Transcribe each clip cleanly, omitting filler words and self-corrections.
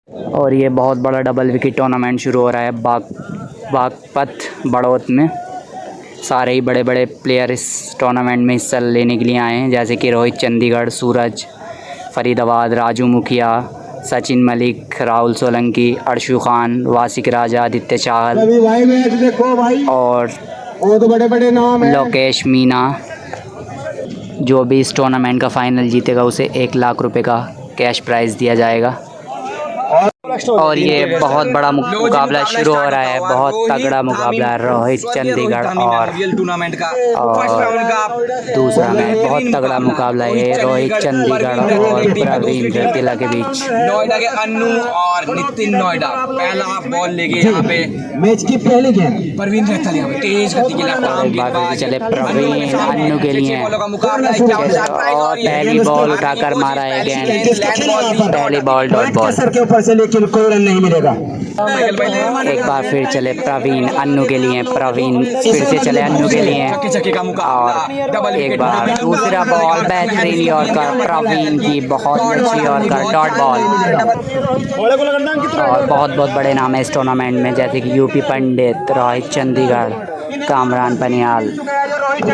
और ये बहुत बड़ा डबल विकेट टूर्नामेंट शुरू हो रहा है बागपत बड़ौत में। सारे ही बड़े बड़े प्लेयर इस टूर्नामेंट में हिस्सा लेने के लिए आए हैं, जैसे कि रोहित चंडीगढ़, सूरज फरीदाबाद, राजू मुखिया, सचिन मलिक, राहुल सोलंकी, अर्शु खान, वासिक राजा, आदित्य चाहल और तो बड़े बड़े नाम हैं। लोकेश मीना। जो भी इस टूर्नामेंट का फ़ाइनल जीतेगा उसे 1 लाख रुपए का कैश प्राइज़ दिया जाएगा। और ये बहुत बड़ा मुकाबला शुरू हो रहा है, बहुत तगड़ा मुकाबला है। रोहित चंडीगढ़ और दूसरा मैच बहुत तगड़ा मुकाबला है, रोहित चंडीगढ़ और प्रवीण रतीला के बीच। नोएडा के अन्नू और नितिन नोएडा पहला बॉल लेके यहाँ पे मैच की पहली गेंद प्रवीण रतीला यहाँ पे तेज गति के लेफ्ट आर्म गेंदबाज चले प्रवीण अन्नू के लिए और पहली बॉल उठाकर मारा है गेंद, पहली बॉल डॉट बॉल के ऊपर से, लेकिन कोई रन नहीं मिलेगा। एक बार फिर चले प्रवीण अन्नू के लिए, प्रवीण फिर से चले अन्नू के लिए और एक बार दूसरा बॉल बेहतरीन यॉर्कर प्रवीण की, बहुत अच्छी यॉर्कर डॉट बॉल। और बहुत बड़े नाम है इस टूर्नामेंट में, जैसे कि यूपी पंडित, रोहित चंडीगढ़, कामरान पनियाल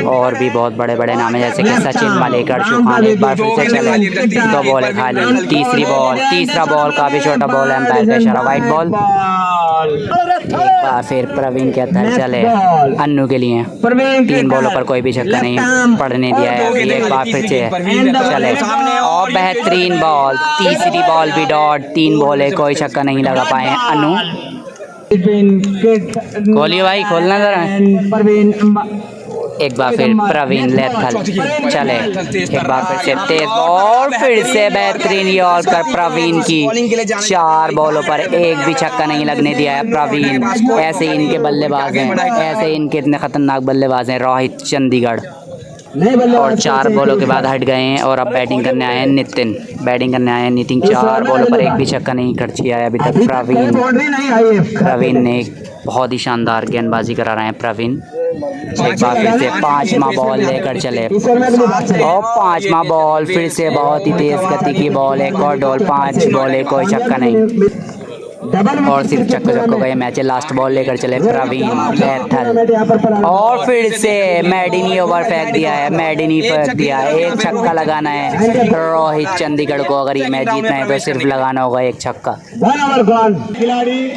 और भी बहुत बड़े नाम है, जैसे कि सचिन मलिक, अर्शु खान। एक बार फिर से चले 2 बॉल है खाली, तीसरा बॉल काफ़ी छोटा बॉल है, एम्पायर का इशारा वाइट बॉल। एक बार फिर प्रवीण कहता है चले अन्नू के लिए, 3 बॉलों पर कोई भी छक्का नहीं पड़ने दिया है अभी। एक बार फिर से चले और बेहतरीन बॉल, तीसरी बॉल भी डॉट, 3 बॉल है कोई छक्का नहीं लगा पाए अन्नू। खोलिए भाई, खोलना जरा। एक बार फिर प्रवीण लेथल चले, एक बार फिर से तेज बॉल, फिर से बेहतरीन यॉर्कर प्रवीण की, 4 बॉलों पर एक भी छक्का नहीं लगने दिया है प्रवीण। ऐसे ही इनके बल्लेबाज हैं, ऐसे ही इनके इतने खतरनाक बल्लेबाज हैं रोहित चंडीगढ़। और 4 बॉलों के बाद हट गए हैं और अब बैटिंग करने आए हैं नितिन। 4 बॉलों पर एक भी छक्का नहीं खर्च किया है अभी तक प्रवीण ने बहुत ही शानदार गेंदबाजी करा रहे हैं प्रवीण। एक बार फिर से 5वां बॉल लेकर चले और 5वां बॉल फिर से बहुत ही तेज गति की बॉल, एक और डॉल, 5 बॉल है कोई छक्का नहीं और सिर्फ चक्कों का ये मैच है। लास्ट बॉल लेकर चले प्रवीण लेथल और फिर से मैडिनी ओवर फेंक दिया है, एक छक्का लगाना है रोहित चंडीगढ़ को। अगर ये मैच जीतना है तो सिर्फ लगाना होगा एक छक्का।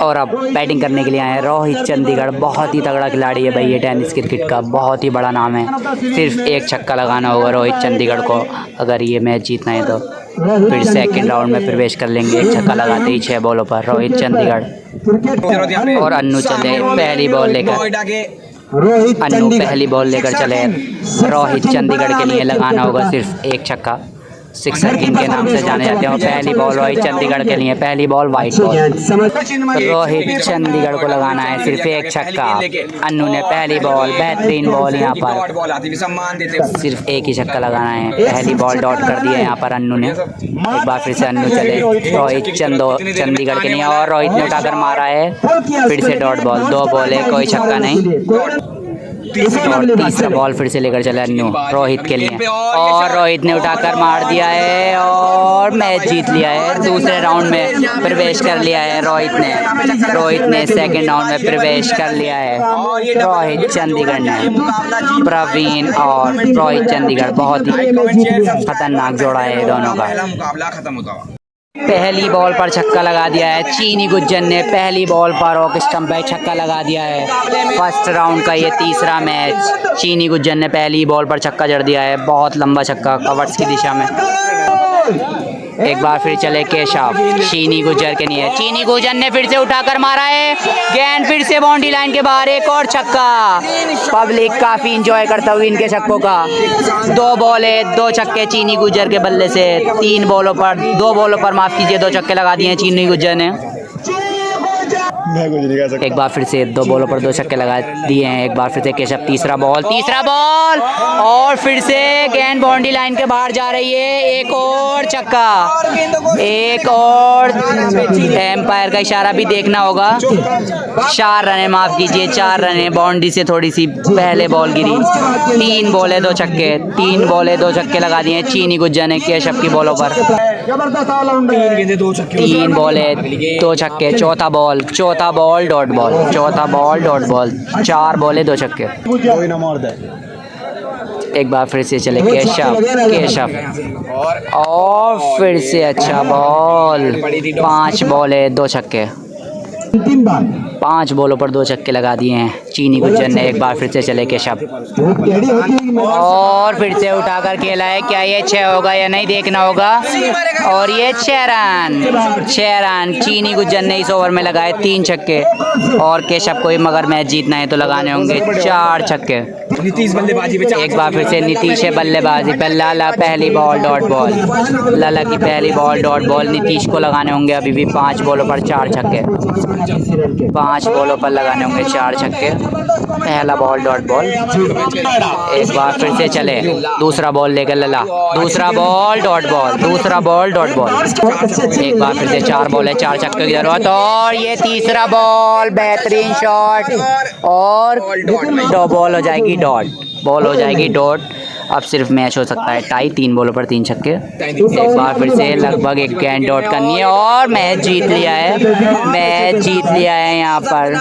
और अब बैटिंग करने के लिए आए हैं रोहित चंडीगढ़, बहुत ही तगड़ा खिलाड़ी है भाई ये टेनिस क्रिकेट का, बहुत ही बड़ा नाम है। सिर्फ एक छक्का लगाना होगा रोहित चंडीगढ़ को अगर ये मैच जीतना है तो। फिर सेकंड राउंड में प्रवेश कर लेंगे एक छक्का लगाते ही 6 बॉलों पर रोहित चंडीगढ़। और अन्नू चले पहली बॉल लेकर चले रोहित चंडीगढ़ के लिए लगाना होगा सिर्फ एक छक्का, सिक्सर किंग के नाम से जाने जाते हैं। पहली बॉल रोहित चंडीगढ़ के लिए, पहली ball white ball, Rohit Chandigarh को लगाना है सिर्फ एक छक्का। अन्नू ने पहली बॉल, बेहतरीन बॉल, यहाँ पर सिर्फ एक ही छक्का लगाना है, पहली बॉल डॉट कर दिया यहाँ पर अन्नू ने। एक बार फिर से अन्नू चले रोहित चंडीगढ़ के लिए और रोहित ने उठाकर मारा है फिर से डॉट बॉल, 2 बॉल है कोई छक्का नहीं। और तीसरा बॉल फिर से लेकर चले अन्नू रोहित के लिए और रोहित ने उठाकर मार दिया है और मैच जीत लिया है। दूसरे राउंड में प्रवेश कर लिया है रोहित ने सेकंड राउंड में प्रवेश कर लिया है रोहित चंडीगढ़ ने। प्रवीण और रोहित चंडीगढ़ बहुत ही खतरनाक जोड़ा है दोनों का। पहली बॉल पर छक्का लगा दिया है चीनी गुज्जर ने, पहली बॉल पर ऑफ स्टंप पे छक्का लगा दिया है। फर्स्ट राउंड का ये तीसरा मैच, चीनी गुज्जर ने पहली बॉल पर छक्का जड़ दिया है, बहुत लंबा छक्का कवर्स की दिशा में। एक बार फिर चले केशव चीनी गुज्जर के लिए, चीनी गुज्जर ने फिर से उठाकर मारा है गेंद, फिर से बाउंड्री लाइन के बाहर, एक और छक्का। पब्लिक काफी इंजॉय करता हुआ इनके छक्कों का। 2 बॉल है 2 छक्के चीनी गुज्जर के बल्ले से, 2 बॉलों पर माफ कीजिए 2 छक्के लगा दिए चीनी गुज्जर ने। एक बार फिर से 2 बॉलों पर 2 छक्के लगा दिए हैं। एक बार फिर से केशव तीसरा बॉल और फिर से गेंद बाउंड्री लाइन के बाहर जा रही है, एक और छक्का, एक और एम्पायर का इशारा भी देखना होगा। 4 रन है, माफ कीजिए 4 रन है, बाउंड्री से थोड़ी सी पहले बॉल गिरी। 3 बॉल है 2 छक्के, 3 बॉल है 2 छक्के लगा दिए चीनी गुज्जर ने केशव की बॉलों पर। जबरदस्त ऑलराउंडर तीन है। गेंदे 2 छक्के 3 बॉले 2 छक्के, चौथा बॉल डॉट बॉल, चौथा बॉल डॉट बॉल, 4 बॉले 2 छक्के। कोई ना मार दे। एक बार फिर से चले केशव और फिर से अच्छा बॉल, 5 बॉले 2 छक्के, अंतिम बार 5 बॉलों पर 2 छक्के लगा दिए हैं चीनी गुज्जर ने। एक बार फिर से चले केशव धूप टेढ़ी होती है कि मैं और फिर से उठाकर खेला है, क्या ये 6 होगा या नहीं देखना होगा। और ये 6 रन चीनी गुज्जर ने इस ओवर में लगाए 3 छक्के। और केशव को मगर मैच जीतना है तो लगाने होंगे 4 छक्के। नीतीश बल्लेबाजी पे एक बार फिर से नीतीश है बल्लेबाजी पर, लाला पहली बॉल डॉट बॉल, लाला की पहली बॉल डॉट बॉल। नीतीश को लगाने होंगे अभी भी 5 बॉलों पर 4 छक्के, 5 बॉलों पर लगाने होंगे 4 छक्के। पहला बॉल डॉट बॉल। एक बार फिर से चले, दूसरा बॉल लेकर लला, दूसरा बॉल डॉट बॉल, दूसरा बॉल डॉट बॉल। एक बार फिर से 4 बॉल है, 4 छक्के की जरूरत। और ये तीसरा बॉल, बेहतरीन शॉट और बॉल हो जाएगी डॉट। अब सिर्फ मैच हो सकता है टाई, 3 बॉलों पर 3 छक्के। एक बार फिर से लगभग एक गेंद डॉट करनी है और मैच जीत लिया है यहाँ पर,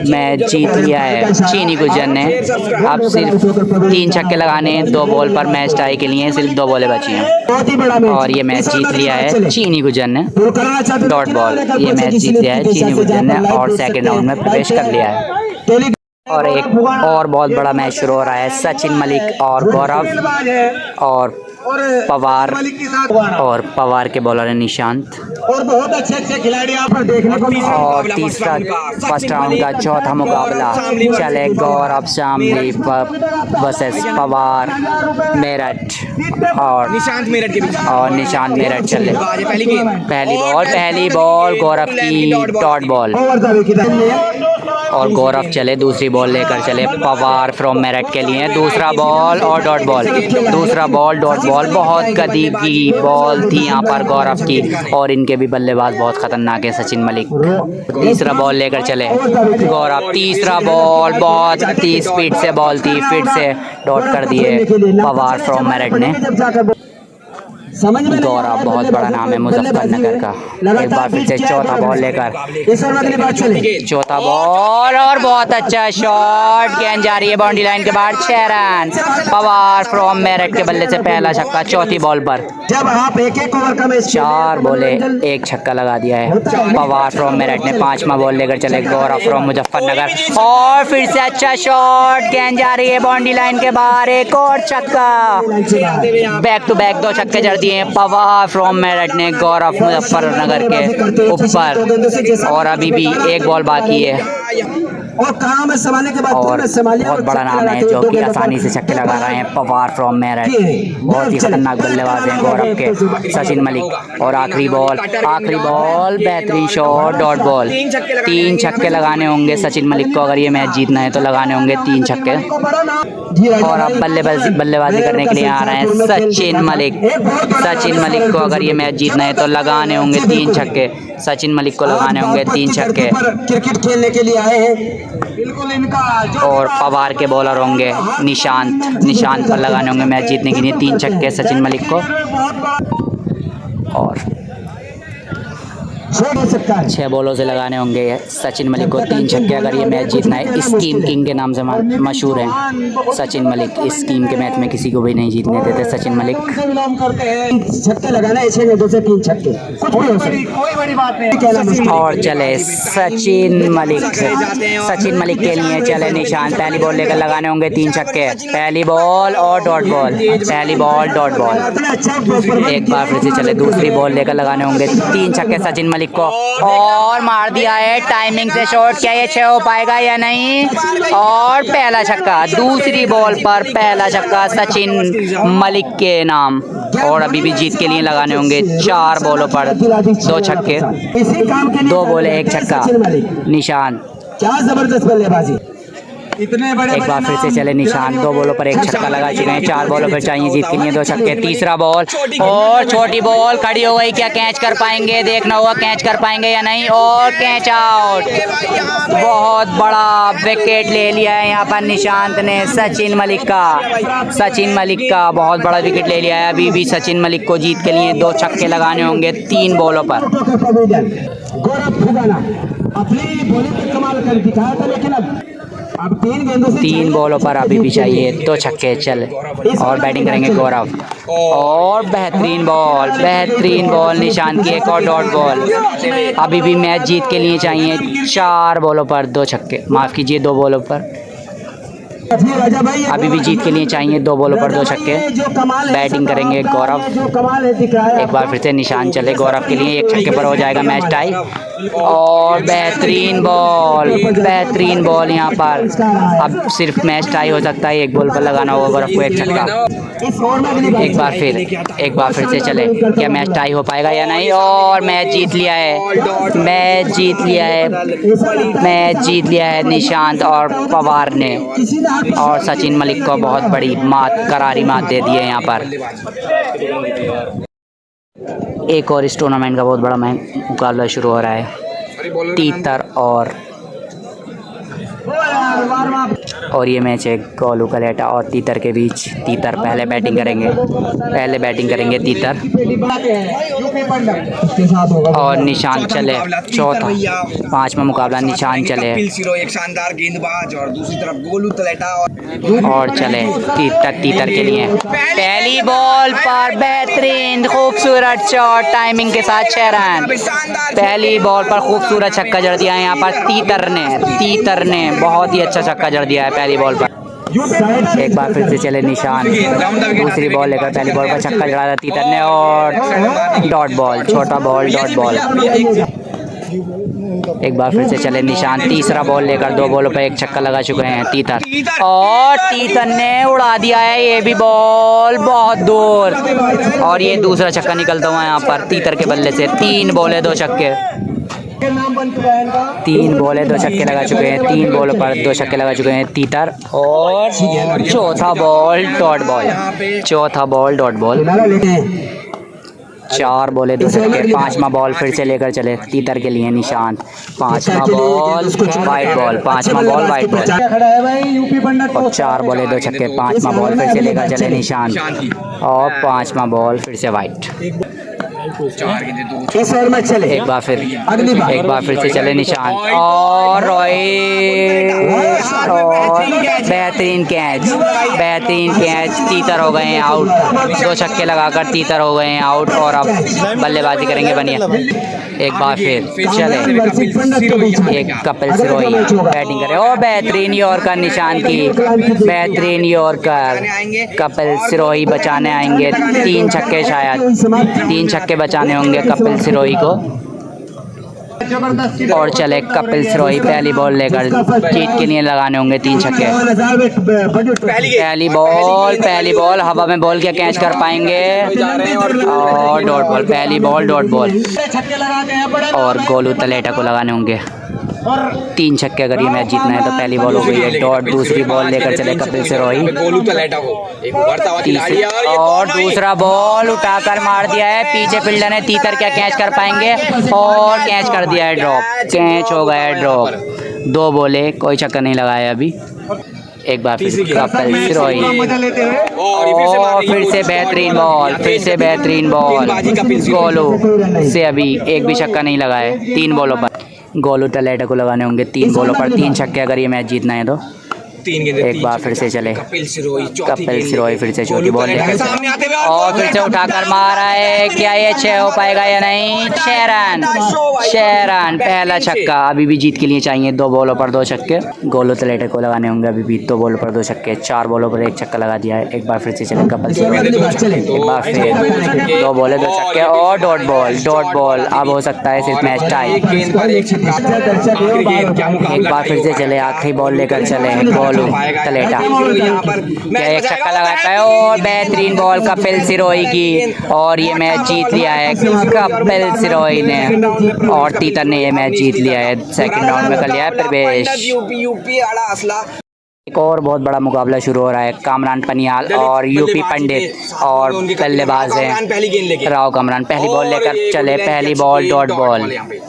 मैच जीत लिया है चीनी गुज्जर ने। अब सिर्फ 3 छक्के लगाने हैं 2 बॉल पर, मैच टाई के लिए सिर्फ 2 बॉलें बची हैं बहुत ही बड़ा मैच और ये मैच जीत लिया है चीनी गुज्जर ने डॉट बॉल। ये मैच जीत लिया है चीनी गुज्जर ने और सेकंड राउंड में प्रवेश कर लिया है। और एक और बहुत बड़ा मैच शुरू हो रहा है, सचिन मलिक और गौरव और पवार के बॉलर है निशांत। और बहुत अच्छे खिलाड़ी यहाँ पर देखने को मिले। और तीसरा फर्स्ट राउंड का चौथा मुकाबला चले, गौरव शामली वर्सेस पवार मेरठ और निशांत मेरठ के बीच निशांत मेरठ चले। बल्लेबाजी पहली बॉल गौरव की डॉट बॉल और गौरव चले, दूसरी बॉल लेकर चले पवार फ्रॉम मेरठ के लिए। दूसरा बॉल और डॉट बॉल, दूसरा बॉल डॉट बॉल। बहुत गदी की बॉल थी यहाँ पर गौरव की और इनके भी बल्लेबाज बहुत खतरनाक है सचिन मलिक। तीसरा बॉल लेकर चले गौरव, तीसरा बॉल बहुत तेज स्पीड से बॉल थी, फिर से डॉट कर दिए पवार फ्रॉम मेरठ ने। गौरव बहुत बड़ा नाम है मुजफ्फरनगर का। एक बार फिर से चौथा बॉल लेकर, चौथा बॉल और बहुत अच्छा शॉट, गेंद जा रही है बाउंड्री लाइन के बाहर। 6 रन पवार फ्रॉम मेरठ के बल्ले से पहला छक्का चौथी बॉल पर। जब आप एक ओवर का मैच 4 बॉले 1 छक्का लगा दिया है पवार फ्रॉम मेरठ ने। 5वां बॉल लेकर चले गौरव फ्रॉम मुजफ्फरनगर और फिर से अच्छा शॉट, गेंद जा रही है बाउंड्री लाइन के बाहर। एक और छक्का, बैक टू बैक 2 छक्के जड़ दिए पवार फ्रॉम मेरठ ने गौरव मुजफ्फरनगर के ऊपर। और अभी भी 1 बॉल बाकी है और कानों में संभालने के बाद और बहुत बड़ा नाम है जो कि आसानी से छक्के लगा रहे हैं पवार फ्रॉम मेरठ। बहुत ही खतरनाक बल्लेबाज हैं गौरव के सचिन मलिक। और आखिरी बॉल बेहतरीन शॉट डॉट बॉल। 3 छक्के लगाने होंगे सचिन मलिक को, अगर ये मैच जीतना है तो लगाने होंगे 3 छक्के। और अब बल्लेबाजी करने के लिए आ रहे हैं सचिन मलिक को, अगर ये मैच जीतना है तो लगाने होंगे 3 छक्के। सचिन मलिक को लगाने होंगे 3 छक्के। क्रिकेट खेलने के लिए आए हैं बिल्कुल इनका और पवार के बॉलर होंगे निशांत पर लगाने होंगे मैच जीतने के लिए 3 छक्के सचिन मलिक को। और 6 बॉलों से लगाने होंगे सचिन मलिक को 3 छक्के, अगर ये मैच जीतना है। स्कीम किंग के नाम से मशहूर हैं सचिन मलिक। इस स्कीम के मैच में किसी को भी नहीं जीतने देते सचिन मलिक। छक्के लगाना है 6 में 2 से 3 छक्के, कुछ भी हो सकता है, कोई बड़ी बात नहीं। और चले सचिन मलिक के लिए चले निशांत। पहली बॉल लेकर लगाने होंगे 3 छक्के, पहली बॉल और डॉट बॉल, पहली बॉल डॉट बॉल। एक बार फिर से चले, दूसरी बॉल लेकर लगाने होंगे 3 छक्के सचिन मलिक को और मार दिया है टाइमिंग से शॉट। क्या ये 6 हो पाएगा या नहीं? और पहला छक्का, दूसरी बॉल पर पहला छक्का सचिन मलिक के नाम। और अभी भी जीत के लिए लगाने होंगे 4 बॉलों पर 2 छक्के, 2 बॉले 1 छक्का निशांत। क्या जबरदस्त बल्लेबाजी। एक बार फिर से चले निशान, 2 बॉलों पर 1 छक्का लगा चुके हैं, 4 बॉलों पर चाहिए जीत के लिए 2 छक्के। तीसरा बॉल और छोटी बॉल खड़ी हो गई, क्या कैच कर पाएंगे, देखना होगा कैच कर पाएंगे या नहीं, और कैच आउट। बहुत बड़ा विकेट ले लिया है यहाँ पर निशांत ने, सचिन मलिक का बहुत बड़ा विकेट ले लिया है। अभी भी सचिन मलिक को जीत के लिए 2 छक्के लगाने होंगे 3 बॉलों पर। गौरव फुगाना अपनी बॉलिंग में कमाल कर दिखाया था, लेकिन अब 3 गेंदों से 3 बॉलों पर अभी भी चाहिए 2 छक्के। चल और बैटिंग करेंगे गौरव, और बेहतरीन बॉल निशांत की, एक और डॉट बॉल। अभी भी मैच जीत के लिए चाहिए 4 बॉलों पर 2 छक्के, माफ़ कीजिए 2 बॉलों पर। अभी भी जीत के लिए चाहिए 2 बॉलों पर 2 छक्के। बैटिंग करेंगे गौरव, एक बार फिर से निशान चले गौरव के लिए, 1 छक्के पर हो जाएगा मैच टाई। और बेहतरीन बॉल यहाँ पर, अब सिर्फ मैच टाई हो सकता है, 1 बॉल पर लगाना होगा गौरव को 1 छक्का। एक बार फिर से चले, क्या मैच टाई हो पाएगा या नहीं, और मैच जीत लिया है निशांत और पवार ने, और सचिन मलिक को बहुत बड़ी करारी मात दे दी है यहाँ पर। एक और इस टूर्नामेंट का बहुत बड़ा मुकाबला शुरू हो रहा है, तीतर और ये मैच है गोलू कलेटा और तीतर के बीच। तीतर पहले बैटिंग करेंगे तीतर, और निशान चले चौथा, 5वां मुकाबला निशान चले, एक शानदार गेंदबाज और दूसरी तरफ गोलू तलेटा और चले तीतर के लिए। पहली बॉल पर बेहतरीन खूबसूरत शॉट, टाइमिंग के साथ 6 रन। पहली बॉल पर खूबसूरत छक्का जड़ दिया है यहाँ पर तीतर ने बहुत ही अच्छा छक्का जड़ दिया है पहली बॉल पर। एक बार फिर से चले निशान, दूसरी बॉल लेकर पहली बॉल पर छक्का जड़ा था तीतर ने, और डॉट बॉल, छोटा बॉल डॉट बॉल। एक बार फिर से चले निशान, तीसरा बॉल लेकर 2 बॉलों पर 1 छक्का लगा चुके हैं तीतर, और तीतर ने उड़ा दिया है ये भी बॉल बहुत दूर, और ये दूसरा छक्का निकलता हुआ यहाँ पर तीतर के बल्ले से। 3 बॉलें 2 छक्के लगा चुके हैं, 3 बॉलों पर 2 छक्के लगा चुके हैं तीतर, और चौथा बॉल डॉट बॉल। 4 बॉलें 2 छक्के। 5वां बॉल फिर से लेकर चले तीतर के लिए निशांत, 5वां बॉल वाइट बॉल, और 4 बॉलें 2 छक्के। 5वां बॉल फिर से लेकर चले निशांत, और 5वां बॉल फिर से वाइट। एक बार फिर से चले निशान, और बेहतरीन कैच, तीतर हो गए हैं आउट। 2 छक्के लगाकर तीतर हो गए हैं आउट, और अब बल्लेबाजी करेंगे बनिया। एक बार फिर चले, एक कपिल सिरोही बैटिंग करे, और बेहतरीन यॉर्कर निशान की, कपिल सिरोही बचाने आएंगे। 3 छक्के, शायद 3 छक्के बचाने होंगे कपिल सिरोही को। और चले कपिल सिरोही पहली बॉल लेकर जीत के लिए लगाने होंगे 3 छक्के। पहली बॉल हवा में बॉल, क्या कैच कर पाएंगे, और डॉट बॉल, पहली बॉल डॉट बॉल, और गोलू तलेटा को लगाने होंगे 3 छक्के। अगर ये मैच जीतना है तो पहली बॉल हो गई है डॉट, दूसरी बॉल लेकर चले कपिल सिरोही, और दूसरा बॉल उठाकर मार दिया है पीछे फील्डर ने। तीतर क्या कैच कर पाएंगे, और कैच कर दिया है ड्रॉप, कैच हो गया है ड्रॉप। 2 बॉले, कोई छक्का नहीं लगाया अभी। एक बार फिर कपिल सिरोही, और फिर से बेहतरीन बॉल, गोलू से अभी एक भी छक्का नहीं लगाया है 3 बॉलों पर। गोलू तलेटा को लगाने होंगे 3 बॉलों पर 3 छक्के अगर ये मैच जीतना है तो। एक बार फिर से चले कपिल सिरोही फिर से छोटी बॉल लेकर, और फिर से उठाकर मारा है, क्या ये 6 हो पाएगा या नहीं। 6 रन, पहला छक्का। अभी भी जीत के लिए चाहिए 2 बॉलों पर 2 छक्के। गोलू तलेटा को लगाने होंगे अभी भी 2 बॉलों पर 2 छक्के। 4 बॉलों पर 1 छक्का लगा दिया है। एक बार फिर से चले कपिल सिरोही, एक बार फिर 2 बॉलें 2 छक्के, और डॉट बॉल। अब हो सकता है सिर्फ मैच टाई। एक बार फिर से चले, आखिरी बॉल लेकर चले गोलू तलेटा, क्या 1 छक्का लगाता है, और बेहतरीन बॉल कपिल सिरोही की, और ये मैच जीत लिया है कपिल सिरोही ने, और तीतर ने ये मैच जीत लिया है। सेकंड राउंड में कर लिया है प्रवेश। एक और बहुत बड़ा मुकाबला शुरू हो रहा है। कामरान पनियाल और यूपी पंडित और बल्लेबाज है राव कामरान। पहली बॉल लेकर चले, पहली बॉल डॉट बॉल।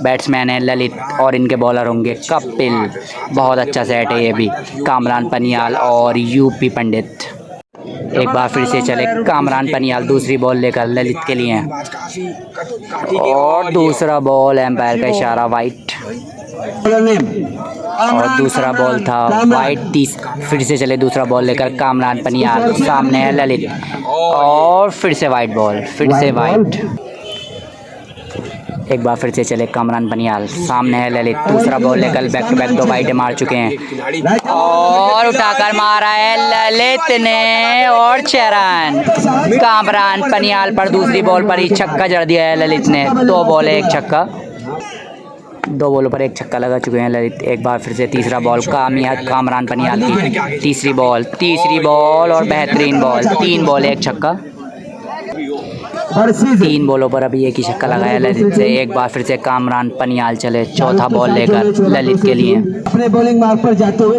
बैट्समैन है ललित और इनके बॉलर होंगे कपिल। बहुत अच्छा सेट है ये भी, कामरान पनियाल और यूपी पंडित। एक बार फिर से चले कामरान पनियाल, दूसरी बॉल लेकर ललित के लिए और दूसरा बॉल एम्पायर का इशारा वाइट और दूसरा बॉल था वाइट। फिर से चले दूसरा बॉल लेकर कामरान पनियाल, सामने है ललित और फिर से वाइट बॉल, फिर से वाइट। एक बार फिर से चले कामरान पनियाल, सामने है ललित, दूसरा बॉल लेकर बैक टू बैक 2 वाइट मार चुके हैं और उठाकर मारा है ललित ने और 6 रन। कामरान पनियाल पर दूसरी बॉल पर ही छक्का जड़ दिया है ललित ने। 2 बॉल 1 छक्का, 2 बॉलों पर 1 छक्का लगा चुके हैं ललित। एक बार फिर से तीसरा बॉल कामरान पनियाल की तीसरी बॉल और बेहतरीन बॉल। 3 बॉल 1 छक्का, 3 बॉलों पर अभी 1 ही छक्का लगाया ललित से। एक बार फिर से कामरान पनियाल चले चौथा बॉल लेकर ललित के लिए। अपने बॉलिंग मार्ग पर जाते हुए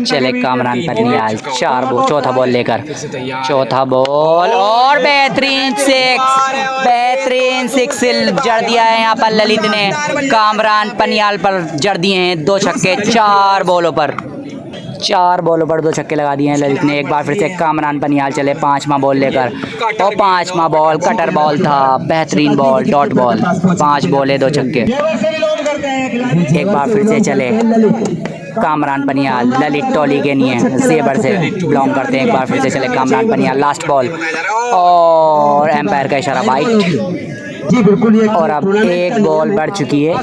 चले कामरान पनियाल चौथा बॉल लेकर, चौथा बॉल और बेहतरीन 6 जड़ दिया है यहाँ पर ललित ने। कामरान पनियाल पर जड़ दिए हैं 2 छक्के। 4 बॉलों पर 2 छक्के लगा दिए हैं ललित ने। एक बार फिर से कामरान पनियाल चले 5वां बॉल लेकर और 5वां बॉल कटर बॉल था, बेहतरीन बॉल डॉट बॉल। 5 बॉल 2 छक्के। एक बार फिर से चले कामरान पनियाल, ललित टोली के लिए जेबर से बिलोंग करते हैं। एक बार फिर से चले कामरान पनियाल, लास्ट बॉल और एम्पायर का इशारा वाइट। और अब 1 बॉल बढ़ चुकी है,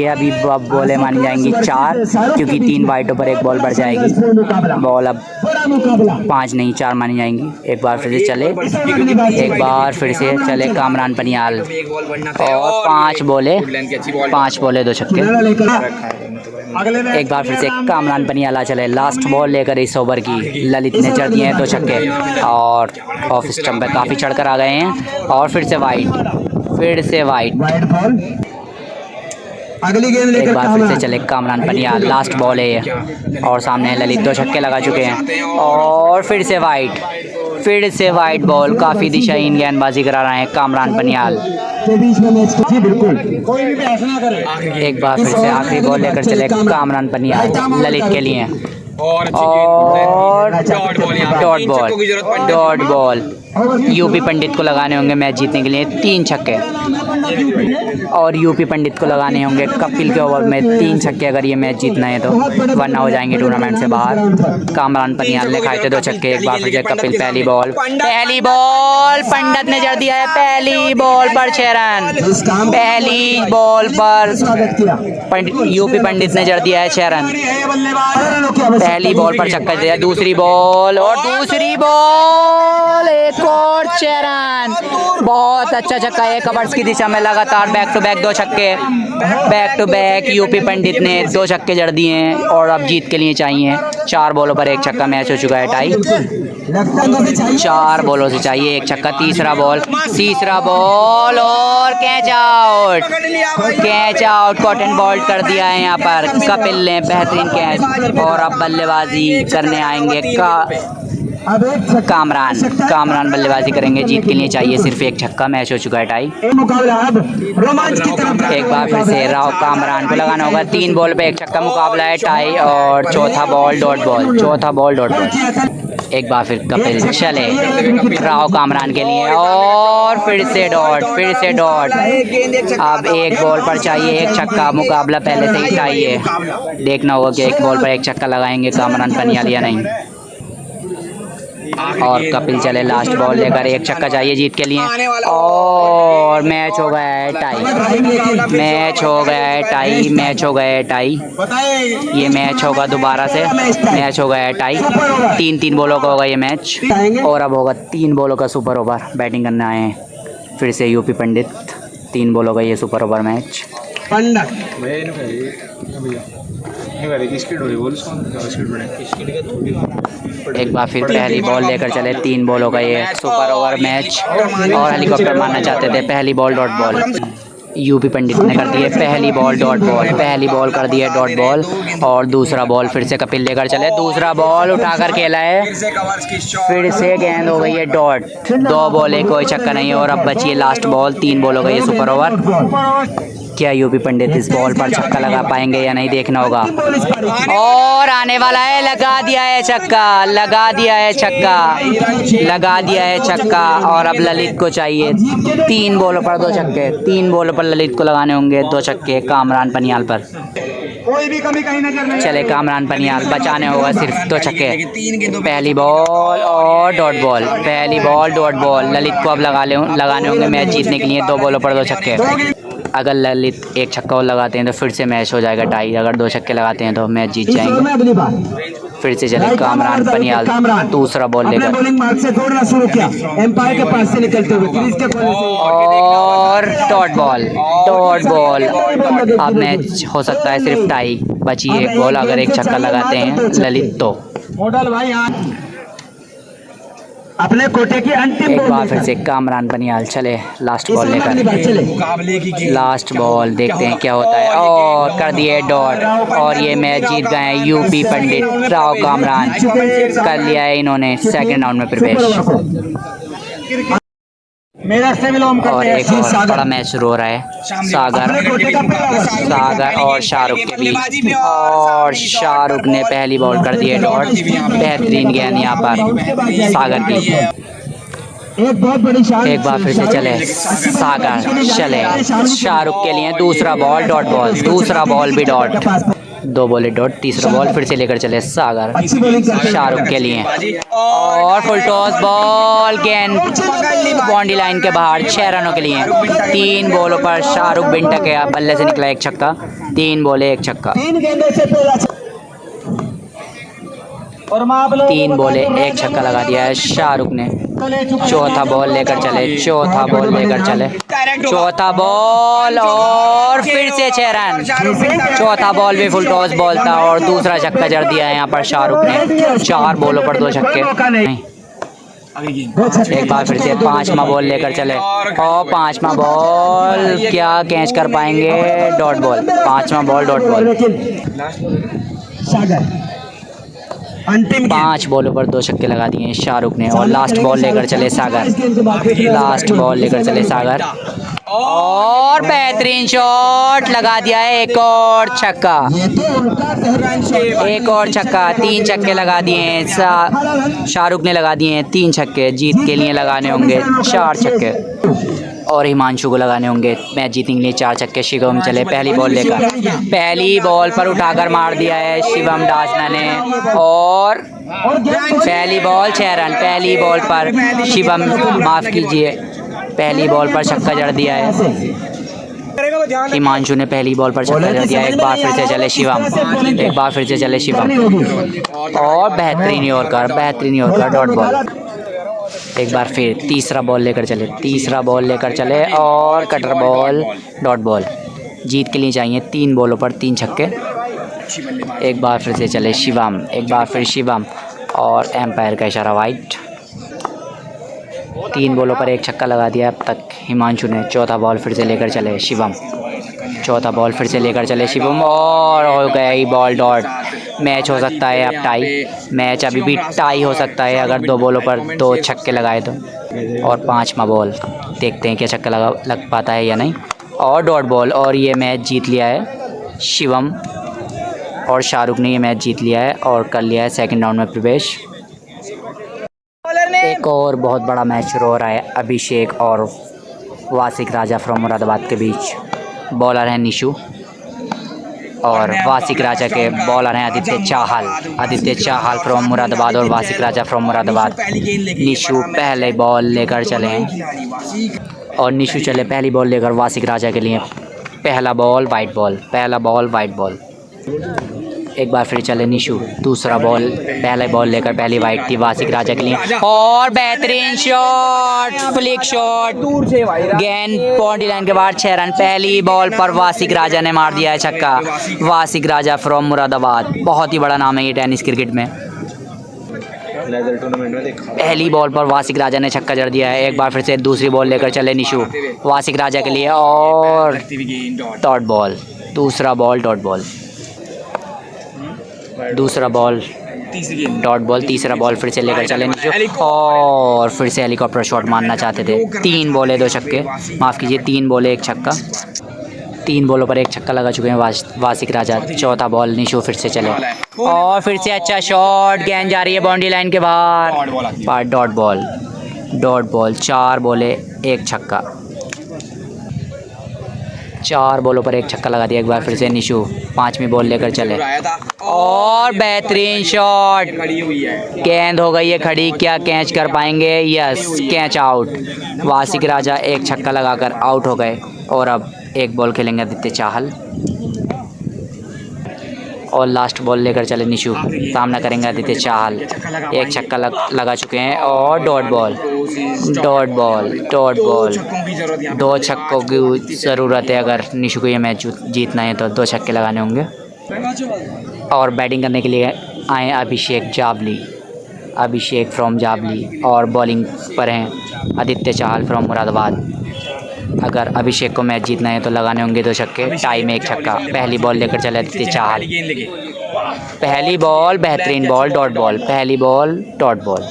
अभी बॉलें मानी जाएंगी 4, क्योंकि 3 वाइटों पर 1 बॉल बढ़ जाएगी। बॉल अब 5 नहीं 4 मानी जाएंगी। एक बार फिर से चले कामरान पनियाल और 5 बॉले 2 छक्के। एक बार फिर से कामरान पनियाला चले लास्ट बॉल लेकर इस ओवर की। ललित ने चढ़ दिए हैं 2 छक्के और ऑफ स्टंप पे काफ़ी चढ़कर आ गए हैं और फिर से वाइट। अगली गेंद एक बार फिर से चले कामरान पनियाल, लास्ट बॉल है ये और सामने ललित 2 छक्के लगा चुके हैं और फिर से वाइट बॉल। काफ़ी दिशाहीन गेंदबाजी करा रहे हैं कामरान पनियाल। एक बार फिर से आखिरी बॉल लेकर चले कामरान पनियाल ललित के लिए और डॉट बॉल। यूपी पंडित को लगाने होंगे मैच जीतने के लिए 3 छक्के और यूपी पंडित को लगाने होंगे कपिल के ओवर में 3 छक्के। अगर ये मैच जीतना है तो, वरना हो जाएंगे टूर्नामेंट से बाहर। कामरान पनियाल ने खाए थे 2 छक्के। एक बार फिर से कपिल, पहली बॉल पंडित ने जड़ दिया है। पहली बॉल पर 6 रन, पहली बॉल पर यूपी पंडित ने जड़ दिया है 6 रन। पहली बॉल पर छक्का दिया, दूसरी बॉल एक और 6 रन। बहुत अच्छा छक्का है कवर्स की दिशा में, लगातार बैक टू बैक 2 छक्के। यूपी पंडित ने 2 छक्के जड़ दिए हैं और अब जीत के लिए चाहिए 4 बॉलों पर 1 छक्का। मैच हो चुका है टाई। 4 बॉलों से चाहिए 1 छक्का। तीसरा बॉल और कैच आउट। कॉटन बॉल कर दिया है यहाँ पर कपिल ने, बेहतरीन कैच। और अब बल्लेबाजी करने आएंगे कामरान बल्लेबाजी करेंगे। जीत के लिए चाहिए सिर्फ 1 छक्का। मैच हो चुका है टाई। एक बार फिर से राव कामरान को लगाना होगा 3 बॉल पे 1 छक्का। मुकाबला है टाई और चौथा बॉल डॉट बॉल। एक बार फिर कपिल चले राव कामरान के लिए और फिर से डॉट। अब 1 बॉल पर चाहिए 1 छक्का। मुकाबला पहले से ही टाई है। देखना होगा कि 1 बॉल पर 1 छक्का लगाएंगे कामरान पनियाल या नहीं। और कपिल चले लास्ट बॉल लेकर 1 छक्का चाहिए जीत के लिए और मैच हो गया है टाई। ये मैच होगा दोबारा से, मैच हो गया है टाई। 3 बॉलों का होगा ये मैच और अब होगा 3 बॉलों का सुपर ओवर। बैटिंग करने आए हैं फिर से यूपी पंडित। 3 बॉलों का ये सुपर ओवर मैच। एक बार फिर पहली बॉल लेकर चले 3 बॉलों का ये सुपर ओवर मैच और हेलीकॉप्टर मारना चाहते थे। पहली बॉल डॉट बॉल। यूपी पंडित ने कर दी है पहली बॉल डॉट बॉल, पहली बॉल कर दी है डॉट बॉल और दूसरा बॉल फिर से कपिल लेकर चले, दूसरा बॉल उठाकर खेला है, फिर से गेंद हो गई है डॉट, 2 बॉल है, कोई चक्कर नहीं है। और अब बची है लास्ट बॉल, 3 बॉल हो गई है सुपर ओवर। क्या यूपी पंडित इस बॉल पर छक्का लगा पाएंगे या नहीं, देखना होगा। और आने वाला है, लगा दिया है छक्का, लगा दिया है छक्का, लगा दिया है छक्का। और अब ललित को चाहिए 3 बॉलों पर 2 छक्के, 3 बॉलों पर ललित को लगाने होंगे 2 छक्के कामरान पनियाल पर। कोई भी कमी कहीं नजर नहीं। चले कामरान पनियाल, बचाने होगा सिर्फ 2 छक्के, पहली बॉल और डॉट बॉल, पहली बॉल डॉट बॉल। ललित को अब लगाने होंगे मैच जीतने के लिए 2 बॉलों पर 2 छक्के। अगर ललित 1 छक्का और लगाते हैं तो फिर से मैच हो जाएगा टाई, अगर 2 छक्के लगाते हैं तो मैच जीत जाएंगे। फिर से चले कामरान पनियाल, दूसरा बॉल लेकर बॉलिंग मार्क से दौड़ना शुरू किया, एम्पायर के पास से निकलते हुए क्रीज के कोने से और डॉट बॉल, डॉट बॉल। अब मैच हो सकता है सिर्फ टाई, बची 1 बॉल, अगर 1 छक्का लगाते हैं ललित तो। मॉडल भाई अपने कोटे की अंतिम एक बार फिर से कामरान पनियाल चले लास्ट बॉल लेकर, लास्ट बॉल देखते हैं क्या होता है। और कर दिए डॉट और ये मैच जीत गए हैं यूपी पंडित राव कामरान, कर लिया है इन्होंने सेकंड राउंड में प्रवेश। और एक और बड़ा मैच शुरू हो रहा है सागर और शाहरुख के बीच, और शाहरुख ने पहली बॉल कर दी है डॉट, बेहतरीन गेंद यहाँ पर सागर की। एक बार फिर से चले सागर, चले शाहरुख के लिए दूसरा बॉल डॉट बॉल, दूसरा बॉल भी डॉट, 2 बॉल डॉट, तीसरा बॉल फिर से लेकर चले सागर शाहरुख के लिए। और फुल टॉस बॉल, गेंद बाउंड्री लाइन के बाहर, 6 रनों के लिए। 3 बॉलों पर शाहरुख बिन टके, बल्ले से निकला 1 छक्का, 3 बॉले 1 छक्का, 3 बॉले 1 छक्का लगा दिया है शाहरुख ने। चौथा बॉल लेकर चले, चौथा बॉल लेकर चले, चौथा बॉल और फिर से 6 रन। चौथा बॉल भी फुल टॉस बॉल था और दूसरा छक्का जड़ दिया है यहाँ पर शाहरुख ने। 4 बॉलों पर 2 छक्के नहीं। एक बार फिर से 5वां बॉल लेकर चले और 5वां बॉल क्या कैच कर पाएंगे, डॉट बॉल, 5वां बॉल डॉट बॉल। 5 बॉलों पर 2 छक्के लगा दिए शाहरुख ने। और लास्ट बॉल लेकर चले सागर, लास्ट बॉल लेकर चले सागर और बेहतरीन शॉट लगा दिया है, एक और छक्का, एक और छक्का। 3 छक्के लगा दिए हैं शाहरुख ने, लगा दिए हैं 3 छक्के। जीत के लिए लगाने होंगे 4 छक्के और हिमांशु को लगाने होंगे मैच जीतने के लिए 4 छक्के। शिवम चले पहली बॉल लेकर, पहली बॉल पर उठाकर मार दिया है शिवम डासना ने और पहली बॉल 6 रन। पहली बॉल पर शिवम, माफ़ कीजिए, पहली बॉल पर छक्का जड़ दिया है हिमांशु ने, पहली बॉल पर छक्का जड़ दिया। एक बार फिर से चले शिवम, एक बार फिर से चले शिवम और बेहतरीन यॉर्कर, बेहतरीन यॉर्कर डॉट बॉल। एक बार फिर तीसरा बॉल लेकर चले, तीसरा बॉल लेकर चले और कटर बॉल डॉट बॉल। जीत के लिए चाहिए 3 बॉलों पर 3 छक्के। एक बार फिर से चले शिवम, एक बार फिर शिवम और एम्पायर का इशारा वाइट। 3 बॉलों पर 1 छक्का लगा दिया अब तक हिमांशु ने। चौथा बॉल फिर से लेकर चले शिवम, चौथा बॉल फिर से लेकर चले शिवम और हो गई बॉल डॉट। मैच हो सकता है अब टाई, मैच अभी भी टाई हो सकता है अगर 2 बॉलों पर 2 छक्के लगाए तो। और 5वां बॉल देखते हैं क्या छक्का लग पाता है या नहीं, और डॉट बॉल। और ये मैच जीत लिया है शिवम और शाहरुख ने, ये मैच जीत लिया है और कर लिया है सेकंड राउंड में प्रवेश। एक और बहुत बड़ा मैच शुरू हो रहा है अभिषेक और वासिक राजा फ्रॉम मुरादाबाद के बीच। बॉलर हैं निशु और वासिक राजा के बॉलर हैं आदित्य चाहल। आदित्य चाहल फ्रॉम मुरादाबाद और वासिक राजा फ्रॉम मुरादाबाद। निशु पहले बॉल लेकर चले हैं और निशु चले पहली बॉल लेकर वासिक राजा के लिए। पहला बॉल वाइट बॉल, पहला बॉल वाइट बॉल। एक बार फिर चले निशु, दूसरा बॉल, पहला बॉल लेकर पहली वाइट थी वासिक राजा के लिए और बेहतरीन शॉट, फ्लिक शॉट, गेंद बाउंड्री लाइन के बाहर, 6 रन। पहली बॉल पर वासिक राजा ने मार दिया है छक्का। वासिक राजा फ्रॉम मुरादाबाद, बहुत ही बड़ा नाम है ये टेनिस क्रिकेट में। पहली बॉल पर वासिक राजा ने छक्का जड़ दिया है। एक बार फिर से दूसरी बॉल लेकर चले निशु वासिक राजा के लिए और डॉट बॉल, दूसरा बॉल डॉट बॉल, दूसरा बॉल डॉट बॉल, तीसरा बॉल फिर से लेकर चले निशु और फिर से हेलीकॉप्टर शॉट मारना चाहते थे। 3 बॉले 2 छक्के, माफ़ कीजिए 3 बॉले 1 छक्का, 3 बॉलों पर 1 छक्का लगा चुके हैं वासिक राजा। चौथा बॉल निशु फिर से चले और फिर से अच्छा शॉट, गेंद जा रही है बाउंड्री लाइन के बाहर, डॉट बॉल, डॉट बॉल। 4 बॉले 1 छक्का, 4 बॉलों पर 1 छक्का लगा दिया एक बार फिर से निशु। 5वीं बॉल लेकर चले और बेहतरीन शॉट, गेंद हो गई है खड़ी, क्या कैच कर पाएंगे? Yes, catch out. Wasiq Raja 1 छक्का लगाकर आउट हो गए और अब 1 बॉल खेलेंगे आदित्य चाहल और लास्ट बॉल लेकर चले निशु, सामना करेंगे आदित्य चाहल। 1 छक्का लगा चुके हैं और dot ball, dot ball, dot ball. 2 छक्कों की ज़रूरत है अगर निशु को ये मैच जीतना है तो 2 छक्के लगाने होंगे। और बैटिंग करने के लिए आए अभिषेक जावली, अभिषेक फ्रॉम जावली और बॉलिंग पर हैं आदित्य चाहल फ्रॉम मुरादाबाद। अगर अभिषेक को मैच जीतना है तो लगाने होंगे 2 छक्के, टाई में 1 छक्का। पहली बॉल लेकर चले आदित्य चाहल, पहली बॉल बेहतरीन बॉल, डॉट बॉल, पहली बॉल डॉट बॉल,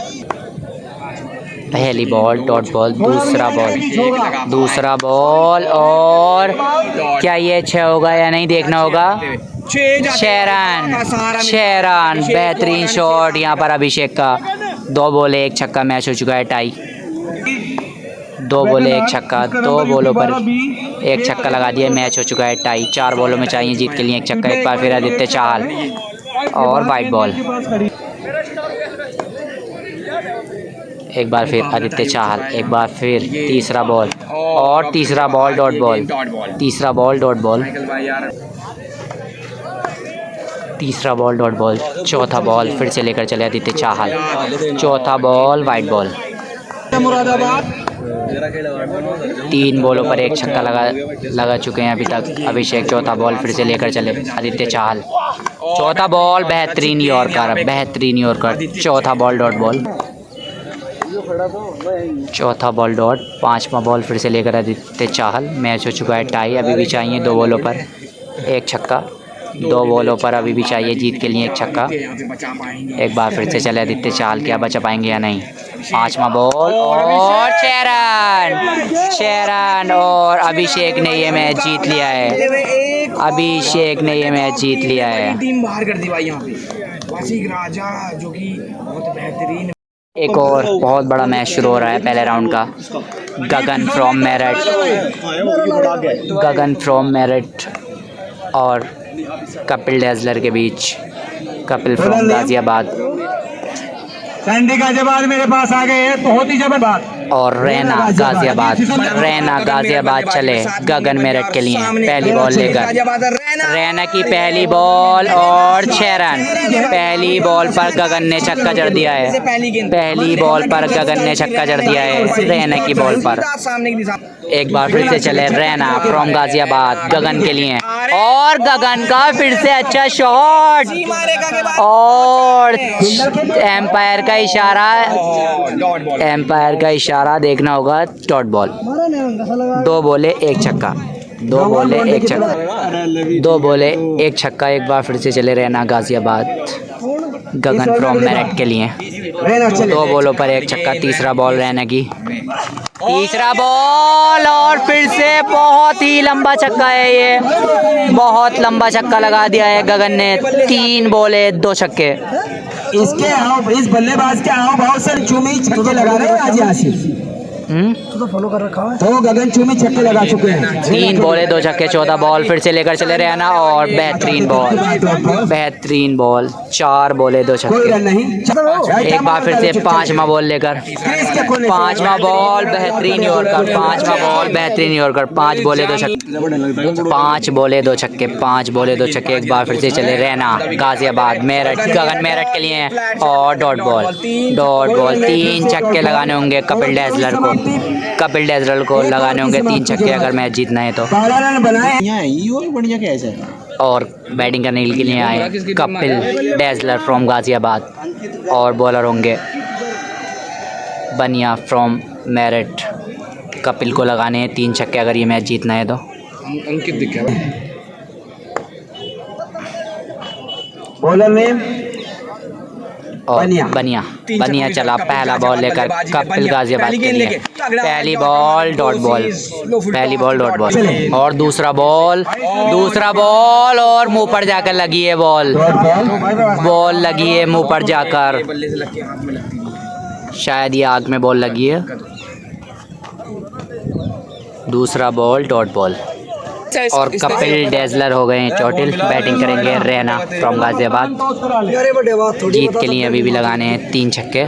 पहली बॉल डॉट बॉल, दूसरा बॉल, दूसरा बॉल और क्या ये 6 होगा या नहीं देखना होगा। 6 रन, 6 रन, बेहतरीन शॉट यहाँ पर अभिषेक का। 2 बॉले 1 छक्का, मैच हो चुका है टाई। 2 बॉले 1 छक्का, 2 बॉलों पर 1 छक्का लगा दिया, मैच हो चुका है टाई। 4 बॉलों में चाहिए जीत के लिए 1 छक्का। एक बार फिर आदित्य चाहल और वाइट बॉल, एक बार फिर आदित्य चाहल, एक बार फिर तीसरा बॉल और तीसरा बॉल डॉट बॉल, तीसरा बॉल डॉट बॉल, तीसरा बॉल डॉट बॉल। चौथा बॉल फिर से लेकर चले आदित्य चाहल, चौथा बॉल वाइट बॉल। 3 बॉलों पर 1 छक्का लगा चुके हैं अभी तक अभिषेक। चौथा बॉल फिर से लेकर चले आदित्य चाहल, चौथा बॉल बेहतरीन यॉर्कर, बेहतरीन यॉर्कर। चौथा बॉल डॉट बॉल, चौथा बॉल डॉट। 5वां बॉल फिर से लेकर आदित्य चाहल, मैच हो चुका है टाई। अभी भी चाहिए 2 बॉलों पर 1 छक्का, 2 बॉलों पर अभी भी चाहिए जीत के लिए 1 छक्का। एक बार फिर से चले आदित्य चाहल, क्या बचा पाएंगे या नहीं। 5वां बॉल और 6 रन, 6 रन और अभिषेक ने ये मैच जीत लिया है, अभिषेक ने ये मैच जीत लिया है। टीम बाहर कर दी भाई यहाँ पे वासिक राजा जो कि बहुत बेहतरीन। एक और बहुत बड़ा मैच शुरू हो रहा है पहले राउंड का। गगन फ्रॉम मेरठ, गगन फ्रॉम मेरठ और कपिल डेजलर के बीच। कपिल फ्रॉम गाजियाबाद सैंडी गाजियाबाद मेरे पास आ गए हैं, बहुत ही जबरदस्त। और रैना गाजियाबाद, रैना गाजियाबाद चले गगन मेरठ के लिए पहली बॉल लेकर। रैना की पहली बॉल और 6 रन। पहली बॉल पर गगन ने छक्का जड़ दिया है, पहली बॉल पर गगन ने छक्का जड़ दिया है रैना की बॉल पर। एक बार फिर से चले रैना फ्रॉम गाजियाबाद गगन के लिए और गगन का फिर से अच्छा शॉट और एम्पायर का इशारा, एम्पायर का इशारा देखना होगा, डॉट बॉल। 2 बॉले 1 छक्का, 2 बॉले 1 छक्का, 2 बॉले 1 छक्का। एक बार फिर से चले रैना गाजियाबाद गगन फ्रॉम मेरठ के लिए। 2 बॉलों पर 1 छक्का, तीसरा बॉल रैना की, तीसरा बॉल और फिर से बहुत ही लंबा छक्का है ये, बहुत लंबा छक्का लगा दिया है गगन ने। 3 बॉले 2 छक्के। इसके इस बल्लेबाज के हाव भाव से चूमी छक्के लगा रहे हैं आज आसिफ। तो फॉलो कर रखा है, तो गगन चूमी छक्के लगा चुके हैं। 3 बॉले 2 छक्के। 14 बॉल फिर से लेकर चले रैना और बेहतरीन बॉल, बेहतरीन बॉल। 4 बॉले 2 छक्के। एक बार फिर से 5वां बॉल लेकर, 5वां बॉल बेहतरीन यॉर्कर, 5वां बॉल बेहतरीन यॉर्कर। 5 बॉले 2 छक्के, 5 बॉले 2 छक्के, 5 बॉले 2 छक्के। एक बार फिर से चले रैना गाजियाबाद मेरठ गगन मेरठ के लिए और डॉट बॉल, डॉट बॉल। 3 छक्के लगाने होंगे कपिल डेजलर को, कपिल डेजलर को लगाने होंगे 3 छक्के अगर मैच जीतना है तो। 12 रन बनाए। बढ़िया कैसे है। और बैटिंग करने के लिए आए कपिल डेजलर फ्रॉम गाज़ियाबाद और बॉलर होंगे बनिया फ्रॉम मेरठ। कपिल को लगाने हैं 3 छक्के अगर ये मैच जीतना है तो। अंकित दिख गया। बॉलर में और बनिया चला पहला बॉल लेकर कपिल गाज़ियाबाद के लिए। पहली बॉल डॉट बॉल और दूसरा बॉल और मुंह पर जाकर लगी है बॉल लगी है मुंह पर जाकर। बल्ले से लग के हाथ में लगती है। शायद ये आग में बॉल लगी है। दूसरा बॉल डॉट बॉल और कपिल डेजलर हो गए हैं चोटिल। बैटिंग करेंगे रैना फ्रॉम गाज़ियाबाद। जीत के लिए अभी भी लगाने हैं 3 छक्के।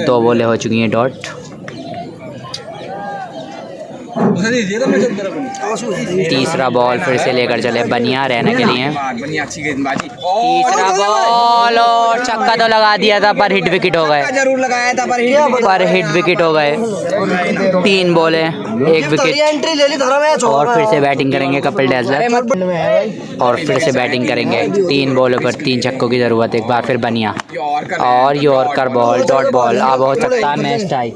2 बॉलें हो चुकी हैं डॉट। तीसरा बॉल फिर से लेकर चले बनिया रैना के लिए। तीसरा बॉल और छक्का तो लगा दिया था पर हिट विकेट हो गए। जरूर लगाया था पर हिट विकेट हो गए। 3 बॉलें 1 विकेट। और फिर से बैटिंग करेंगे कपिल डेजलर और फिर से बैटिंग करेंगे। 3 बॉलों पर 3 छक्कों की ज़रूरत। एक बार फिर बनिया और यॉर्कर बॉल डॉट बॉल। अब हो सकता है मैच टाई।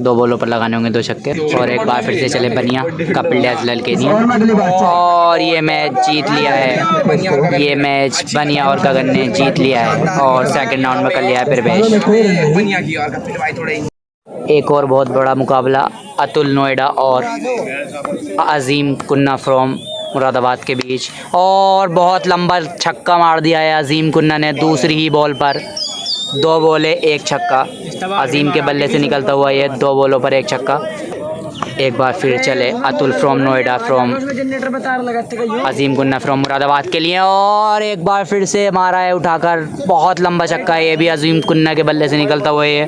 2 बॉलों पर लगाने होंगे 2 छक्के। और एक बार फिर से चले बनिया कपिल डेजलर के लिए और ये मैच जीत लिया है। ये मैच बनिया और गगन ने जीत लिया है और सेकंड राउंड में कर लिया है प्रवेश। बनिया की और कपिल भाई थोड़े एक और बहुत बड़ा मुकाबला अतुल नोएडा और अजीम कुन्ना फ्रॉम मुरादाबाद के बीच। और बहुत लंबा छक्का मार दिया है अजीम कुन्ना ने दूसरी ही बॉल पर। 2 बॉलें 1 छक्का अजीम के बल्ले से निकलता हुआ ये 2 बॉलों पर 1 छक्का। एक बार फिर चले Atul from Noida from Azeem Kunna from Moradabad के लिए और एक बार फिर से मारा है उठाकर। बहुत लंबा छक्का है ये भी अजीम कुन्ना के बल्ले से निकलता हुआ ये।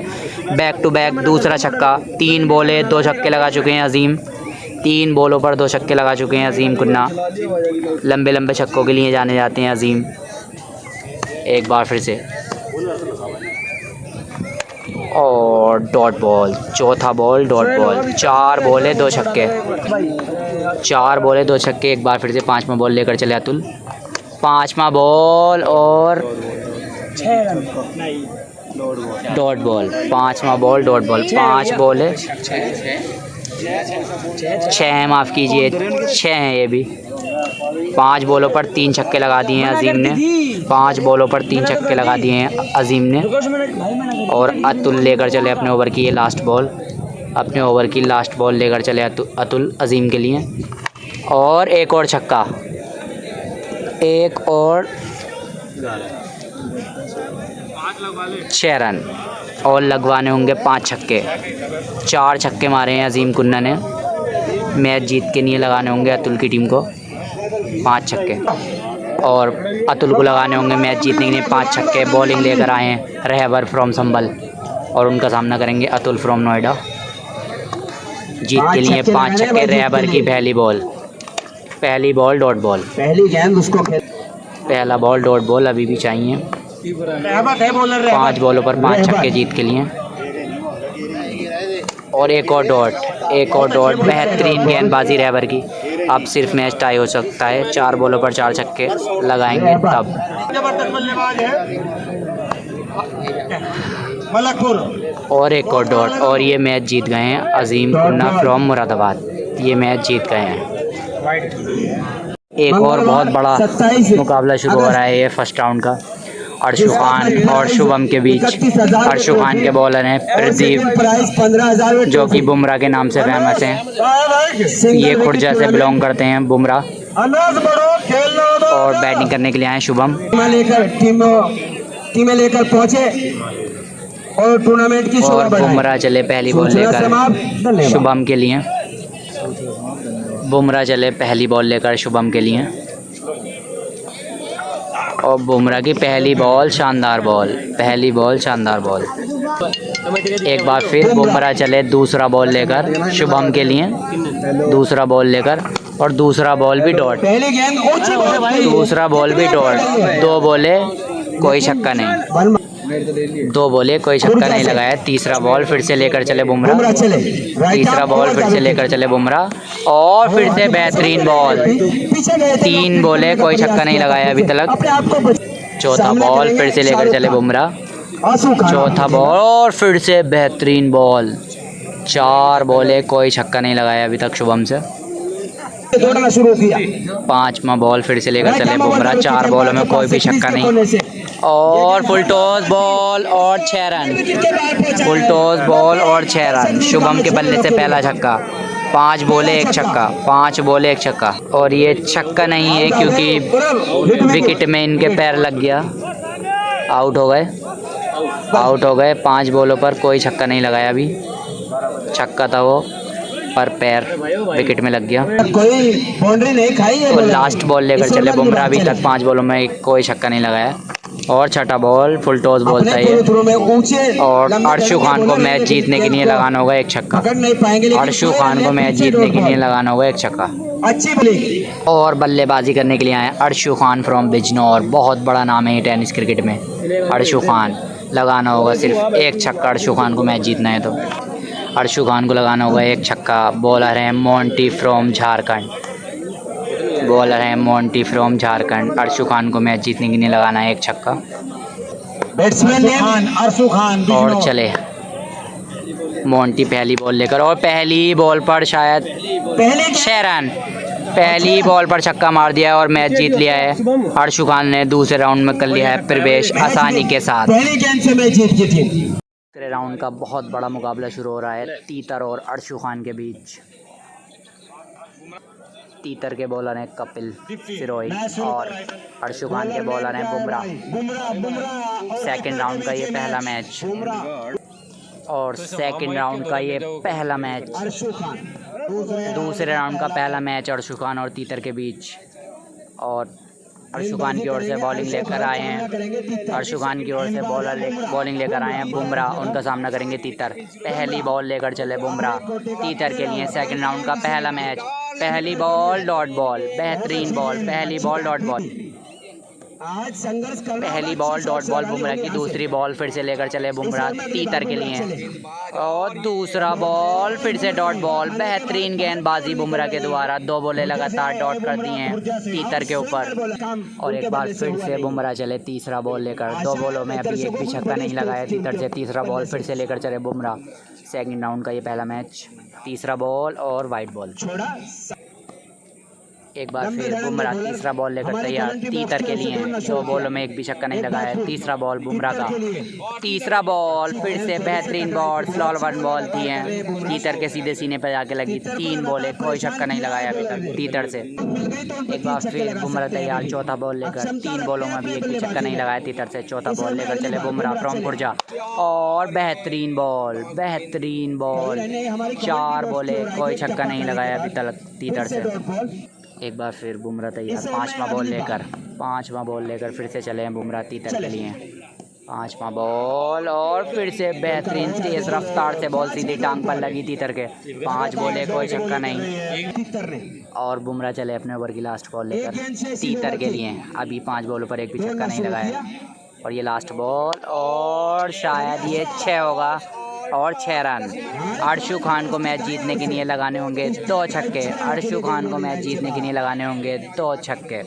बैक टू बैक दूसरा छक्का। 3 बॉलें 2 छक्के लगा चुके हैं अजीम। 3 बॉलों पर 2 छक्के लगा चुके हैं अजीम कुन्ना। लंबे लंबे छक्कों के लिए जाने जाते हैं अजीम। एक बार फिर से और डॉट बॉल। चौथा बॉल डॉट बॉल। 4 बॉलें 2 छक्के। 4 बॉलें 2 छक्के। एक बार फिर से 5वां बॉल लेकर चले अतुल। 5वां बॉल और डॉट बॉल। 5वां बॉल डॉट बॉल। 5 बॉलें 6 माफ़ कीजिए 6 हैं ये भी। 5 बॉलों पर 3 छक्के लगा दिए हैं अजीम ने। 5 बॉलों पर 3 छक्के लगा दिए हैं अजीम ने। और अतुल लेकर चले अपने ओवर की ये लास्ट बॉल। अपने ओवर की लास्ट बॉल लेकर चले अतुल अजीम के लिए। और एक और छक्का। एक और 6 रन और लगवाने होंगे 5 छक्के। 4 छक्के मारे हैं अजीम कुन्ना ने। मैच जीत के लिए लगाने होंगे अतुल की टीम को 5 छक्के। और अतुल को लगाने होंगे मैच जीतने के लिए 5 छक्के। बॉलिंग लेकर आए हैं रहबर फ्रॉम संभल और उनका सामना करेंगे अतुल फ्रॉम नोएडा। जीत के लिए 5 छक्के। रहबर की पहली बॉल डॉट बॉल। पहली गेंद उसको पहला बॉल डॉट बॉल अभी भी चाहिए। 5 बॉलों पर 5 छक्के जीत के लिए। और एक और डॉट। बेहतरीन गेंदबाजी रहबर की। अब सिर्फ मैच टाई हो सकता है। 4 बॉलों पर 4 छक्के लगाएंगे तब। और एक और डॉट और ये मैच जीत गए हैं अजीम कुन्ना फ्रॉम मुरादाबाद। ये मैच जीत गए हैं। एक और बहुत बड़ा मुकाबला शुरू हो रहा है ये फर्स्ट राउंड का। अर्शु खान और शुभम के बीच। अर्शु खान के बॉलर हैं प्रदीप जो कि बुमराह के नाम से फेमस हैं। ये खुर्जा से बिलोंग करते हैं बुमराह। और बैटिंग करने के लिए आए शुभम। टीमें लेकर पहुंचे और टूर्नामेंट की और बुमराह चले पहली बॉल लेकर शुभम के लिए। बुमराह चले पहली बॉल लेकर शुभम के लिए। और बुमराह की पहली बॉल शानदार बॉल। एक बार फिर बुमराह चले दूसरा बॉल लेकर शुभम के लिए। दूसरा बॉल लेकर और दूसरा बॉल भी डॉट। दूसरा बॉल भी डॉट। 2 बॉलें कोई छक्का नहीं। 2 बॉले कोई छक्का नहीं लगाया। तीसरा बॉल फिर से लेकर चले बुमराह। बुमराह चले तीसरा बॉल फिर से लेकर चले बुमराह और फिर से बेहतरीन बॉल। 3 बॉले कोई छक्का नहीं लगाया अभी तक। चौथा बॉल फिर से लेकर चले बुमराह। चौथा बॉल और फिर से बेहतरीन बॉल। 4 बॉले कोई छक्का नहीं लगाया अभी तक शुभम से। दौड़ना शुरू किया। 5वां बॉल फिर से लेकर चले बुमराह। 4 बॉलों में कोई भी छक्का नहीं और फुल टॉस बॉल और 6 रन। फुल टॉस बॉल और 6 रन। शुभम के बल्ले से पहला छक्का। 5 बॉले 1 छक्का। 5 बॉले 1 छक्का और ये छक्का नहीं है क्योंकि विकेट में इनके पैर लग गया। आउट हो गए। आउट हो गए। 5 बॉलों पर कोई छक्का नहीं लगाया अभी। छक्का था वो पर पैर विकेट में लग गया। कोई बाउंड्री नहीं खाई है। और लास्ट बॉल लेकर चले बुमराह। अभी तक 5 बॉलों में कोई छक्का नहीं लगाया। और छठा बॉल फुल टॉस बॉल था ये। और अर्शु खान को मैच जीतने के लिए लगाना होगा 1 छक्का। अर्शु खान को मैच जीतने के लिए लगाना होगा 1 छक्का। अच्छी बॉलिंग और बल्लेबाजी करने के लिए आए अर्शु खान फ्रॉम बिजनौर। बहुत बड़ा नाम है टेनिस क्रिकेट में अर्शु खान। लगाना होगा सिर्फ 1 छक्का। अर्शु खान को मैच जीतना है तो अर्शु खान को लगाना होगा 1 छक्का। बॉलर है मोंटी फ्रॉम झारखंड। बॉलर है मोंटी फ्रॉम झारखंड। अर्शु खान को मैच जीतने के लिए लगाना है 1 छक्का। बैट्समैन अर्शु खान। और चले मोंटी पहली बॉल लेकर और पहली बॉल पर शायद 6 रन। पहली बॉल पर छक्का मार दिया और मैच जीत लिया है। अर्शु खान ने दूसरे राउंड में कर लिया है प्रवेश आसानी के साथ। पहले गेंद से मैच जीत गई थी। दूसरे राउंड का बहुत बड़ा मुकाबला शुरू हो रहा है तीतर और अर्शु खान के बीच। तीतर के बॉलर हैं कपिल सिरोही और अर्शु खान के बॉलर हैं बुमराह। सेकंड राउंड का ये पहला मैच और सेकंड राउंड का ये पहला मैच। दूसरे राउंड का पहला मैच अर्शु खान और तीतर के बीच। और अर्शु खान की ओर से बॉलिंग लेकर आए हैं। अर्शु खान की ओर से बॉलिंग लेकर आए हैं बुमराह। उनका सामना करेंगे तीतर। पहली बॉल लेकर चले बुमराह तीतर के लिए। सेकंड राउंड का पहला मैच। पहली बॉल डॉट बॉल। बेहतरीन बॉल। पहली बॉल डॉट बॉल। पहली बॉल डॉट बॉल बुमराह की। दूसरी बॉल फिर से लेकर चले बुमराह तीतर के लिए और दूसरा बॉल फिर से डॉट बॉल। बेहतरीन गेंदबाजी बुमराह के द्वारा। 2 बॉलें लगातार डॉट कर दी हैं तीतर के ऊपर। और एक बार फिर से बुमराह चले तीसरा बॉल लेकर। 2 बॉलों में अभी एक भी छक्का नहीं लगाया तीतर से। तीसरा बॉल फिर से लेकर चले बुमराह। सेकंड राउंड का ये पहला मैच। तीसरा बॉल और वाइट बॉल। एक बार फिर बुमराह तीसरा बॉल लेकर तैयार तीतर के लिए। 2 बॉलों में एक भी छक्का नहीं लगाया। तीसरा बॉल बुमराह का। तीसरा बॉल फिर से बेहतरीन बॉल। स्लॉल 1 बॉल थी है तीतर के सीधे सीने पर जाके लगी। 3 बॉलें कोई छक्का नहीं लगाया अभी तक तीतर से। एक बार फिर बुमराह तैयार चौथा बॉल लेकर। 3 बॉलों में भी एक भी छक्का नहीं लगाया तीतर से। चौथा बॉल लेकर चले बुमराह फ्रॉम खुर्जा और बेहतरीन बॉल। बेहतरीन बॉल। 4 बॉलें कोई छक्का नहीं लगाया अभी तक तीतर से। एक बार फिर बुमराह तैयार 5वां बॉल लेकर। 5वां बॉल लेकर फिर से चले हैं बुमराह तीतर के लिए। 5वां बॉल और फिर से बेहतरीन तेज रफ्तार से बॉल सीधी टांग पर लगी तीतर के। 5 बॉलें कोई छक्का नहीं। और बुमराह चले अपने ओवर की लास्ट बॉल लेकर तीतर के लिए। अभी 5 बॉलों पर एक भी छक्का नहीं लगाया और ये लास्ट बॉल और शायद ये 6 होगा और 6 रन। अर्शु खान को मैच जीतने के लिए लगाने होंगे 2 छक्के। अर्शु खान को मैच जीतने के लिए लगाने होंगे 2 छक्के।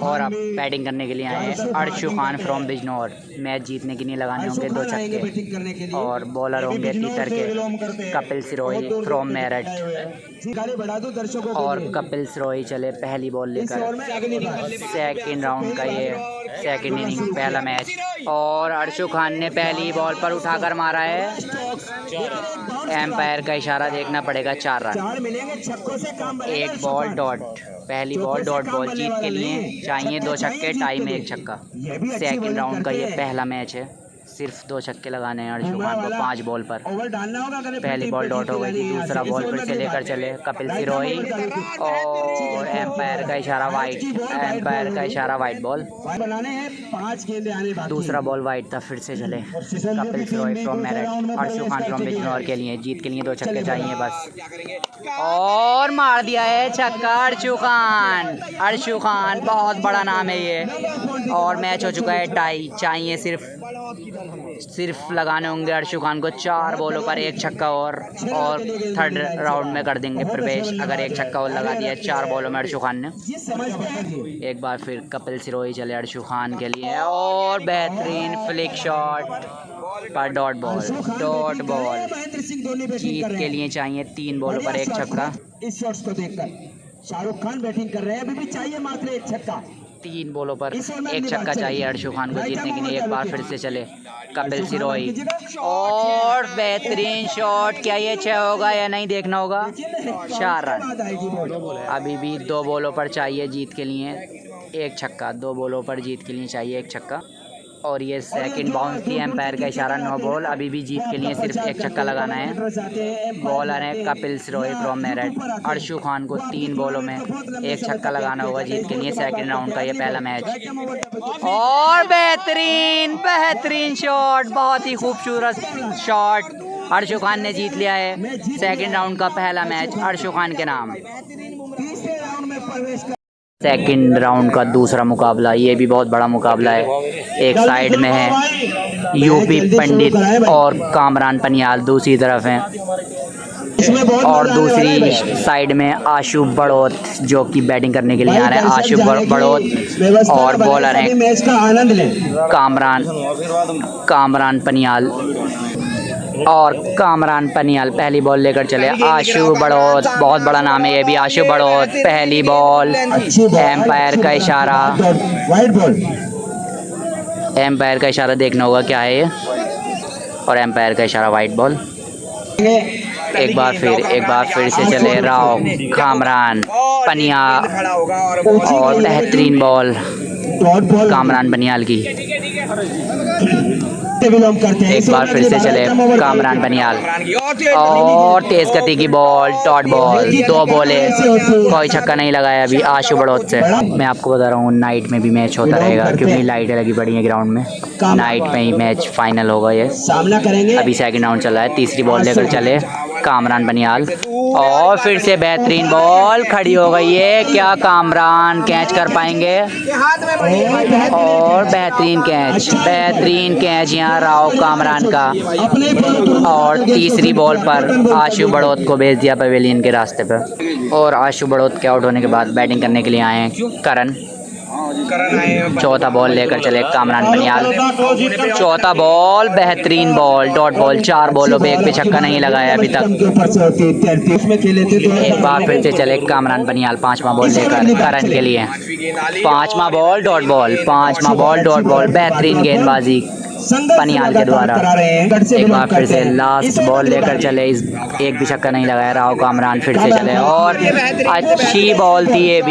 और अब बैटिंग करने के लिए आए हैं अर्शु खान फ्रॉम बिजनौर। मैच जीतने के लिए लगाने होंगे 2 छक्के। और बॉलर होंगे तीतर के कपिल सिरोही फ्रॉम मेरठ। और कपिल सिरोही चले पहली बॉल लेकर। सेकंड राउंड का ये सेकंड इनिंग पहला मैच। और अर्शु खान ने पहली बॉल पर उठाकर मारा है। एम्पायर का इशारा देखना पड़ेगा। 4 रन। 1 ball dot. पहली बॉल डॉट बॉल। जीत के लिए चाहिए 2 छक्के। टाई में 1 छक्का। सेकंड राउंड का ये पहला मैच है। सिर्फ 2 छक्के लगाने हैं अर्शु खान को 5 बॉल पर। ओवर डालना होगा, अगर पहली बॉल डॉट हो गई थी, दूसरा बॉल फिर से लेकर चले कपिल सिरोही और एम्पायर का इशारा वाइट, एम्पायर का इशारा वाइट बॉल। बनाने हैं 5 गेंदे आने बाकी। दूसरा बॉल वाइट था, फिर से चले कपिल सिरोही फ्रॉम मेरठ, अर्शु खान फ्रॉम बिजनौर के लिए। जीत के लिए 2 छक्के चाहिए बस और मार दिया है छक्का अर्शु खान। अर्शु खान बहुत बड़ा नाम है ये और मैच हो चुका है टाई। चाहिए सिर्फ लगाने होंगे अर्शु खान को 4 बॉलों पर 1 छक्का और थर्ड राउंड में कर देंगे प्रवेश अगर 1 छक्का और लगा दिया 4 बॉलों में अर्शु खान ने। एक बार फिर कपिल सिरोही चले अर्शु खान के लिए और बेहतरीन फ्लिक शॉट पर डॉट बॉल। जीत के लिए चाहिए 3 बॉलों पर 1 छक्का। इस शॉट्स को देखकर शाहरुख खान बैटिंग कर रहे हैं, अभी भी चाहिए मात्र 1 छक्का। 3 बॉलों पर 1 छक्का चाहिए अर्शु खान को जीतने के लिए। एक बार फिर से चले कपिल सिरोही और बेहतरीन शॉट। क्या ये 6 होगा या नहीं देखना होगा। 4 रन। अभी भी 2 बॉलों पर चाहिए जीत के लिए 1 छक्का। 2 बॉलों पर जीत के लिए चाहिए 1 छक्का और ये सेकंड बाउंस थी, एम्पायर का इशारा, 9 बॉल। अभी भी जीत के लिए सिर्फ 1 छक्का लगाना है। बॉलर है कपिल सिरोही फ्रॉम मेरठ। अर्शु खान को 3 बॉलों में 1 छक्का लगाना होगा जीत के लिए। सेकंड राउंड का ये पहला मैच और बेहतरीन शॉट, बहुत ही खूबसूरत शॉट। अर्शु खान ने जीत लिया है सेकंड राउंड का पहला मैच अर्शु खान के नाम। सेकंड राउंड का दूसरा मुकाबला, ये भी बहुत बड़ा मुकाबला है। एक साइड में है यूपी पंडित और कामरान पनियाल, दूसरी तरफ हैं और दूसरी साइड में आशु बड़ौत जो कि बैटिंग करने के लिए आ रहे हैं। आशु बड़ौत और बॉलर हैं कामरान पनियाल और कामरान पनियाल। पहली बॉल लेकर चले आशु बड़ौत, बहुत बड़ा नाम है ये भी आशु बड़ौत। पहली बॉल, एम्पायर का इशारा, एम्पायर का इशारा देखना होगा क्या है ये और एम्पायर का इशारा वाइट बॉल। एक बार फिर से चले राव कामरान पनियाल और बेहतरीन बॉल कामरान पनियाल की। एक बार फिर से चले कामरान पनियाल और तेज गति की बॉल, डॉट बॉल। 2 बॉले, कोई छक्का नहीं लगाया अभी आशु बड़ौत से। मैं आपको बता रहा हूँ नाइट में भी मैच होता रहेगा क्योंकि लाइटें लगी पड़ी हैं ग्राउंड में। नाइट में ही मैच फाइनल होगा ये। अभी सेकंड राउंड चल रहा है। तीसरी बॉल लेकर चले कामरान पनियाल और फिर से बेहतरीन बॉल खड़ी हो गई है। क्या कामरान कैच कर पाएंगे और बेहतरीन कैच यहाँ राव कामरान का। और तीसरी बॉल पर आशु बड़ौत को भेज दिया पवेलियन के रास्ते पर और आशु बड़ौत के आउट होने के बाद बैटिंग करने के लिए आए हैं करण। चौथा बॉल लेकर चले कामरान पनियाल। चौथा बॉल, बेहतरीन बॉल, डॉट बॉल। 4 बॉलों पे 1 भी छक्का नहीं लगाया अभी तक। एक बार फिर से चले कामरान पनियाल 5वां बॉल लेकर करण के लिए। 5वां बॉल, डॉट बॉल। बेहतरीन गेंदबाजी पनियाल के द्वारा। एक बार फिर से लास्ट बॉल लेकर चले, 1 भी छक्का नहीं लगाया राव कामरान। फिर से चले और अच्छी बॉल थी ये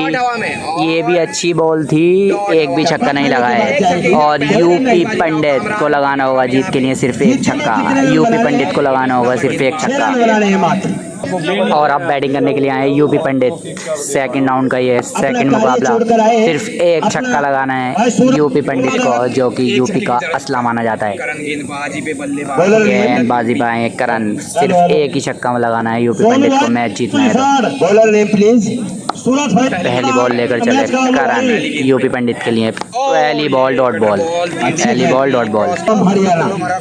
भी अच्छी बॉल थी, 1 भी छक्का नहीं लगाया। और यूपी पंडित को लगाना होगा जीत के लिए सिर्फ 1 छक्का। यूपी पंडित को लगाना होगा सिर्फ 1 छक्का। और अब बैटिंग करने के लिए आए यूपी पंडित। सेकंड राउंड का ये सेकंड मुकाबला, सिर्फ 1 छक्का लगाना है यूपी पंडित को जो कि यूपी का असला माना जाता है। गेंदबाजी पे आए करण, सिर्फ 1 ही छक्का लगाना है यूपी पंडित को, मैच जीतना है। पहली बॉल लेकर चले करण यूपी पंडित के लिए। पहली बॉल, डॉट बॉल।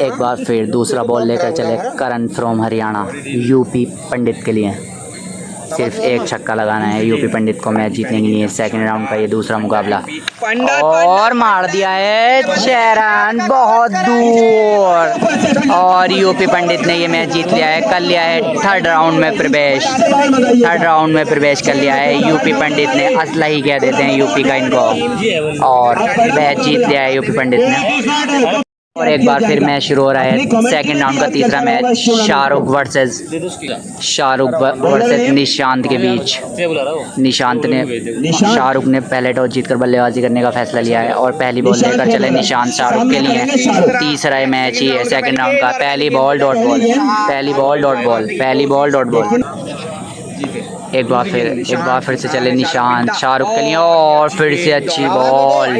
एक बार फिर दूसरा बॉल लेकर चले करण फ्रॉम हरियाणा यूपी पंडित के लिए। सिर्फ 1 छक्का लगाना है यूपी पंडित को मैच जीतने के लिए। सेकंड राउंड का ये दूसरा मुकाबला और मार दिया है 6 रन, बहुत दूर। और यूपी पंडित ने ये मैच जीत लिया है, कर लिया है थर्ड राउंड में प्रवेश कर लिया है यूपी पंडित ने। असला ही कह देते हैं यूपी का इनको और मैच जीत लिया है यूपी पंडित ने। और एक बार फिर मैच शुरू हो रहा है। सेकंड राउंड का तीसरा मैच शाहरुख वर्सेस निशांत के बीच। शाहरुख ने पहले टॉस जीतकर बल्लेबाजी करने का फैसला लिया है और पहली बॉल लेकर चले निशांत शाहरुख के लिए। तीसरा मैच ही है सेकंड राउंड का। पहली बॉल डॉट बॉल, पहली बॉल डॉट बॉल, पहली बॉल डॉट बॉल। एक बार फिर से चले निशांत शाहरुख के लिए और फिर से अच्छी बॉल,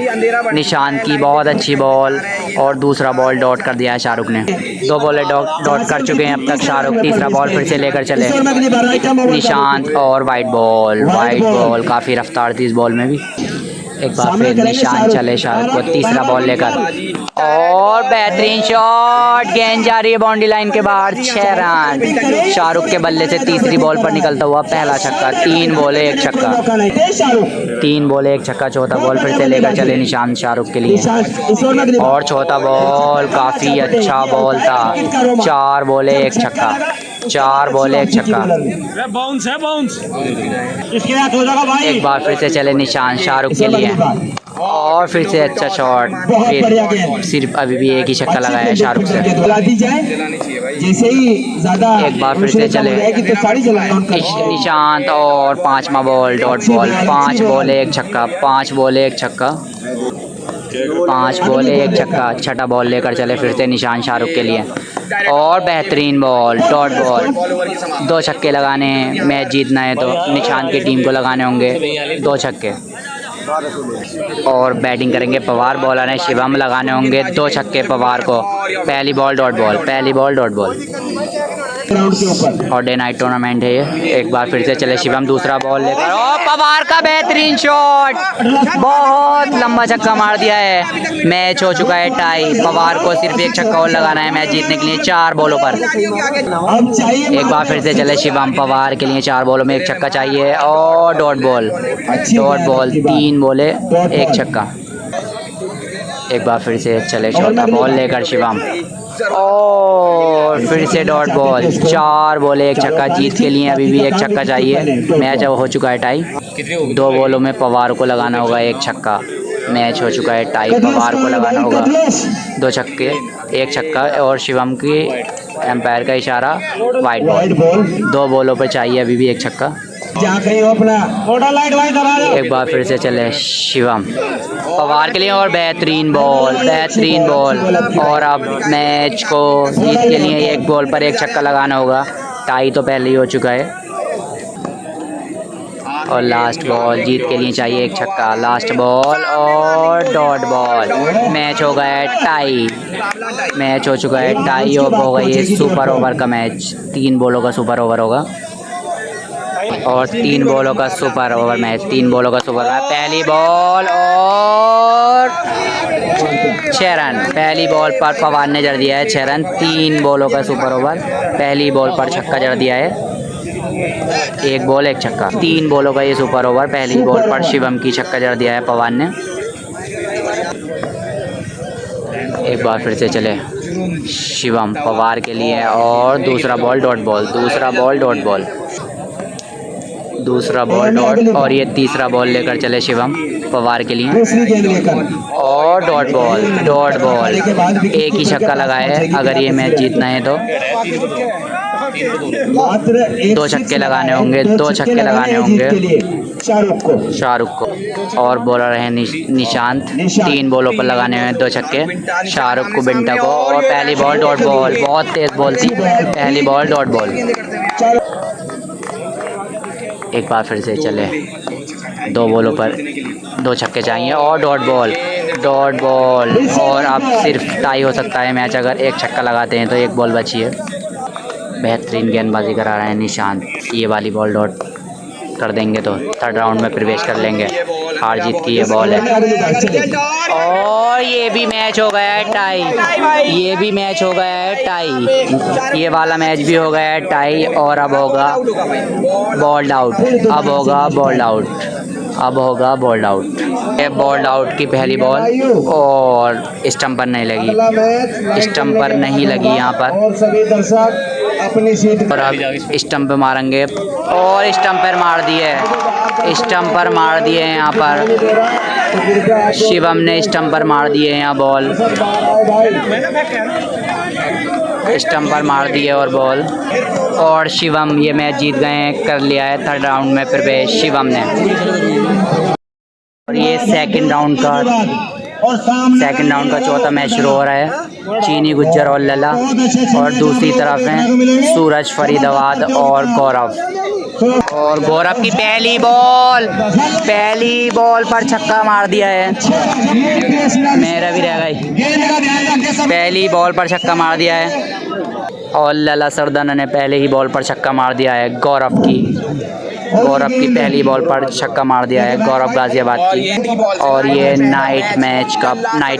निशांत की बहुत अच्छी बॉल और दूसरा बॉल डॉट कर दिया है शाहरुख ने। 2 बॉलें डॉट कर चुके हैं अब तक शाहरुख। तीसरा बॉल फिर से लेकर चले निशांत और वाइट बॉल काफ़ी रफ्तार थी इस बॉल में भी। एक बार फिर निशांत चले शाहरुख को तीसरा बॉल लेकर और बेहतरीन शॉट, गेंद जा रही है बाउंड्री लाइन के बाहर। 6 रन शाहरुख के बल्ले से तीसरी बॉल पर निकलता हुआ पहला छक्का। 3 बॉले 1 छक्का, 3 बॉले 1 छक्का। चौथा बॉल फिर से लेकर चले निशांत शाहरुख के लिए और चौथा बॉल काफ़ी अच्छा बॉल था। 4 बॉले 1 छक्का, 4 बॉले 1 छक्का। एक बार फिर से चले निशांत शाहरुख के लिए और फिर से अच्छा शॉट। फिर सिर्फ अभी भी एक ही छक्का लगाया है शाहरुख से। एक बार फिर से चले निशांत और 5वां बॉल डॉट बॉल। 5 बॉले 1 छक्का, 5 बॉले 1 छक्का, 5 बॉले 1 छक्का। छठा बॉल लेकर चले फिर से निशांत शाहरुख के लिए और बेहतरीन बॉल डॉट बॉल। 2 छक्के लगाने हैं, मैच जीतना है तो निशांत की टीम को लगाने होंगे 2 छक्के। और बैटिंग करेंगे पवार, बॉलर है शिवम, लगाने होंगे 2 छक्के पवार को। पहली बॉल डॉट बॉल, पहली बॉल डॉट बॉल। और डे नाइट टूर्नामेंट है ये। एक बार फिर से चले शिवम दूसरा बॉल लेकर और पवार का बेहतरीन शॉट, बहुत लंबा छक्का मार दिया है। मैच हो चुका है टाई। पवार को सिर्फ 1 छक्का और लगाना है मैच जीतने के लिए 4 बॉलों पर। एक बार फिर से चले शिवम, पवार के लिए 4 बॉलों में 1 छक्का चाहिए और डॉट बॉल, 3 बॉले 1 छक्का। एक बार फिर से चले चौथा बॉल लेकर शिवम और फिर से डॉट बॉल। 4 बॉले 1 छक्का। जीत के लिए अभी भी 1 छक्का चाहिए। मैच अब हो चुका है टाई। 2 बॉलों में पवार को लगाना होगा 1 छक्का। मैच हो चुका है टाई। पवार को लगाना होगा 2 छक्के 1 छक्का और शिवम की एम्पायर का इशारा वाइट बॉल। 2 बॉलों पर चाहिए अभी भी 1 छक्का। एक बार फिर से चले शिवम पवार के लिए और बेहतरीन बॉल, बेहतरीन बॉल। और अब मैच को जीत के लिए 1 बॉल पर 1 छक्का लगाना होगा। टाई तो पहले ही हो चुका है। और लास्ट बॉल जीत के लिए चाहिए 1 छक्का। लास्ट बॉल और डॉट बॉल। मैच हो गया है टाई। मैच हो चुका है टाई। और हो गई है सुपर ओवर का मैच। 3 बॉलों का सुपर ओवर होगा और 3 बॉलों का सुपर ओवर मैच। 3 बॉलों का सुपर ओवर। पहली बॉल और 6 रन। पहली बॉल पर पवार ने जड़ दिया है 6 रन। 3 बॉलों का सुपर ओवर। पहली बॉल पर छक्का जड़ दिया है। 1 बॉल 1 छक्का। 3 बॉलों का ये सुपर ओवर। पहली बॉल पर शिवम की छक्का जड़ दिया है पवार ने। एक बार फिर से चले शिवम पवार के लिए और दूसरा बॉल डॉट बॉल, दूसरा बॉल डॉट बॉल, दूसरा बॉल डॉट। और ये तीसरा बॉल लेकर चले शिवम पवार के लिए और डॉट बॉल, डॉट बॉल। 1 ही छक्का लगाया है अगर ये मैच जीतना है तो। 2 छक्के लगाने होंगे, 2 छक्के लगाने होंगे शाहरुख को। और बॉलर है निशांत। 3 बॉलों पर लगाने हुए 2 छक्के शाहरुख को, बिंटा को। और पहली बॉल डॉट बॉल, बहुत तेज बॉल थी। पहली बॉल डॉट बॉल। एक बार फिर से चले 2 बॉलों पर 2 छक्के चाहिए और डॉट बॉल, डॉट बॉल। और अब सिर्फ टाई हो सकता है मैच अगर 1 छक्का लगाते हैं तो। 1 बॉल बची है। बेहतरीन गेंदबाजी करा रहे हैं निशांत। ये वाली बॉल डॉट कर देंगे तो 3rd राउंड में प्रवेश कर लेंगे। हार जीत की ये बॉल है। और ये भी मैच हो गया है टाई। ये भी मैच हो गया है टाई। ये वाला मैच भी हो गया है टाई। और अब होगा बॉल्ड आउट, अब होगा बॉल्ड आउट, अब होगा बॉल्ड आउट। ये बॉल्ड आउट की पहली बॉल और स्टंप पर नहीं लगी, स्टंप पर नहीं लगी यहाँ पर। और अब स्टंप पे मारेंगे और स्टंप पर मार दिए। स्टंप पर मार दिए हैं यहाँ पर, शिवम ने स्टंप पर मार दिए हैं यहाँ बॉल, स्टंप पर मार दिए और बॉल, और शिवम ये मैच जीत गए हैं, कर लिया है थर्ड राउंड में प्रवेश शिवम ने। और ये सेकंड राउंड का चौथा मैच शुरू हो रहा है, चीनी गुज्जर और लला, और दूसरी तरफ हैं सूरज फरीदाबाद और गौरव। और गौरव की पहली बॉल पर छक्का मार दिया है, मेरा भी रह गई, पहली बॉल पर छक्का मार दिया है, और लला सरदाना ने पहले ही बॉल पर छक्का मार दिया है। गौरव की पहली बॉल पर छक्का मार दिया है गौरव गाजियाबाद की। और ये नाइट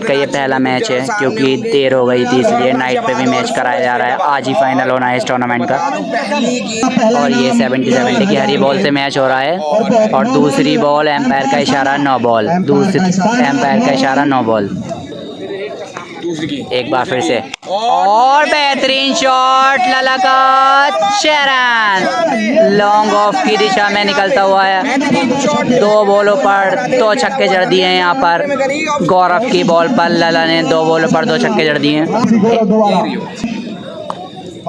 का ये पहला मैच है, क्योंकि देर हो गई थी इसलिए नाइट पे भी मैच कराया जा रहा है। आज ही फाइनल होना है इस टूर्नामेंट का। और ये 70-70 की हरी बॉल से मैच हो रहा है, और दूसरी बॉल एम्पायर का इशारा नो बॉल, एम्पायर का इशारा नो बॉल। एक बार फिर से, और बेहतरीन शॉट लला का, शेरन लॉन्ग ऑफ की दिशा में निकलता हुआ है, 2 बॉलों पर 2 छक्के जड़ दिए हैं यहाँ पर। गौरव की बॉल पर लला ने 2 बॉलों पर 2 छक्के जड़ दिए हैं।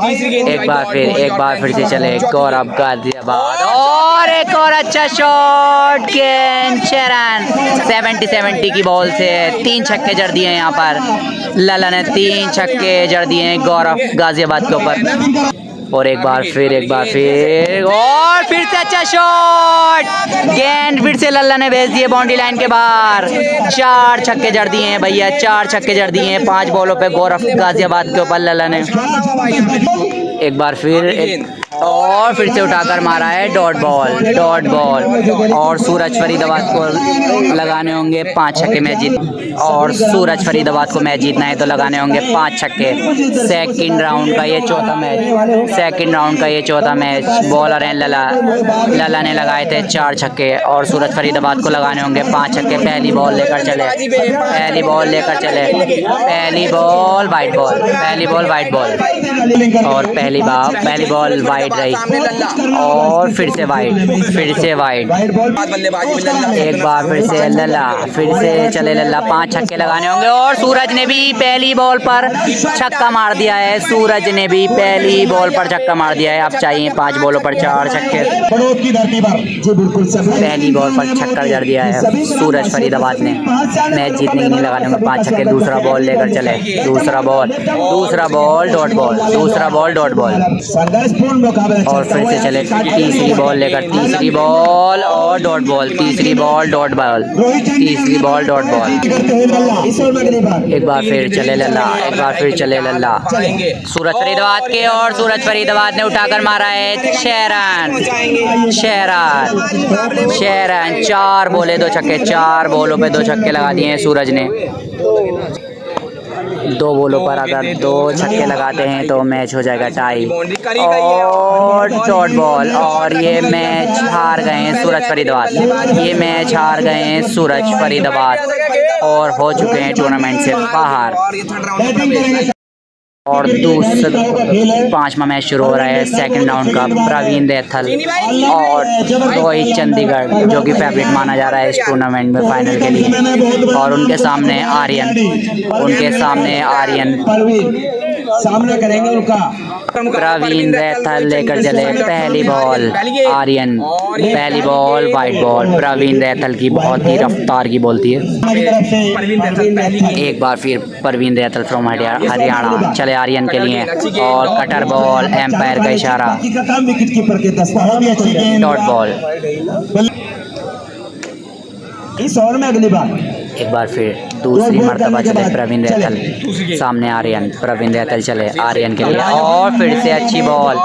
एक बार फिर से चले गौरव गाजियाबाद, और एक और अच्छा शॉट गेंद शेरन, 70-70 की बॉल से 3 छक्के जड़ दिए हैं यहाँ पर। लला ने 3 छक्के जड़ दिए हैं गौरव गाजियाबाद के ऊपर। और एक बार फिर और फिर से अच्छा शॉट, गेंद फिर से लल्ला ने भेज दिए बाउंड्री लाइन के बाहर। 4 छक्के जड़ दिए हैं भैया, 4 छक्के जड़ दिए हैं 5 बॉलों पे गौरव गाजियाबाद के ऊपर लल्ला ने। एक बार फिर और फिर से उठाकर मारा है डॉट बॉल, और सूरज फरीदाबाद को लगाने होंगे 5 छक्के मैच जीत, और सूरज फरीदाबाद को मैच जीतना है तो लगाने होंगे 5 छक्के। सेकंड राउंड का ये चौथा मैच, बॉलर हैं लला ने लगाए थे 4 छक्के, और सूरज फरीदाबाद को लगाने होंगे 5 छक्के। पहली बॉल लेकर चले, पहली बॉल वाइट बॉल, और पहली बॉल वाइट रही, और फिर से वाइट, एक बार फिर से लल्ला, चले लल्ला, 5 छक्के लगाने होंगे। और सूरज ने भी पहली बॉल पर छक्का मार दिया है, अब चाहिए 5 बॉलों पर 4 छक्के। पहली बॉल पर छक्का जड़ दिया है सूरज फरीदाबाद ने, मैच जीतने के लिए लगाने होंगे 5 छक्के। दूसरा बॉल लेकर चले, दूसरा बॉल डॉट बॉल, और फिर से चले तीसरी बॉल लेकर, तीसरी बॉल और डॉट बॉल, तीसरी बॉल डॉट बॉल। एक बार फिर चले लल्ला, सूरज फरीदाबाद के, और सूरज फरीदाबाद ने उठाकर मारा है शेरन 4 बोले 2 छक्के, 4 बॉलों पे 2 छक्के लगा दिए हैं सूरज ने। 2 बॉलों पर अगर 2 छक्के लगाते हैं तो मैच हो जाएगा टाई, और डॉट बॉल। और ये मैच हार गए हैं सूरज फरीदाबाद, और हो चुके हैं टूर्नामेंट से बाहर। और दूसरा 5वां मैच शुरू हो रहा है सेकंड राउंड का, प्रवीण रैथल और रोहित चंडीगढ़, जो कि फेवरेट माना जा रहा है इस टूर्नामेंट में फाइनल के लिए। और उनके सामने आर्यन सामने करेंगे उनका। प्रवीण रैथल लेकर चले पहली बॉल, आर्यन पहली ball white ball. Praveen Raithal की बहुत ही रफ्तार की बॉल थी। एक बार फिर प्रवीण रैथल फ्रॉम हरियाणा चले आर्यन के लिए, और कटर बॉल, एम्पायर का इशारा, डॉट बॉल। इस ओवर में अगली बार एक बार फिर दूसरी मर्तबा चले प्रवीण रैथल, सामने आर्यन, प्रवीण रैथल चले आर्यन के लिए, और फिर से अच्छी बॉल,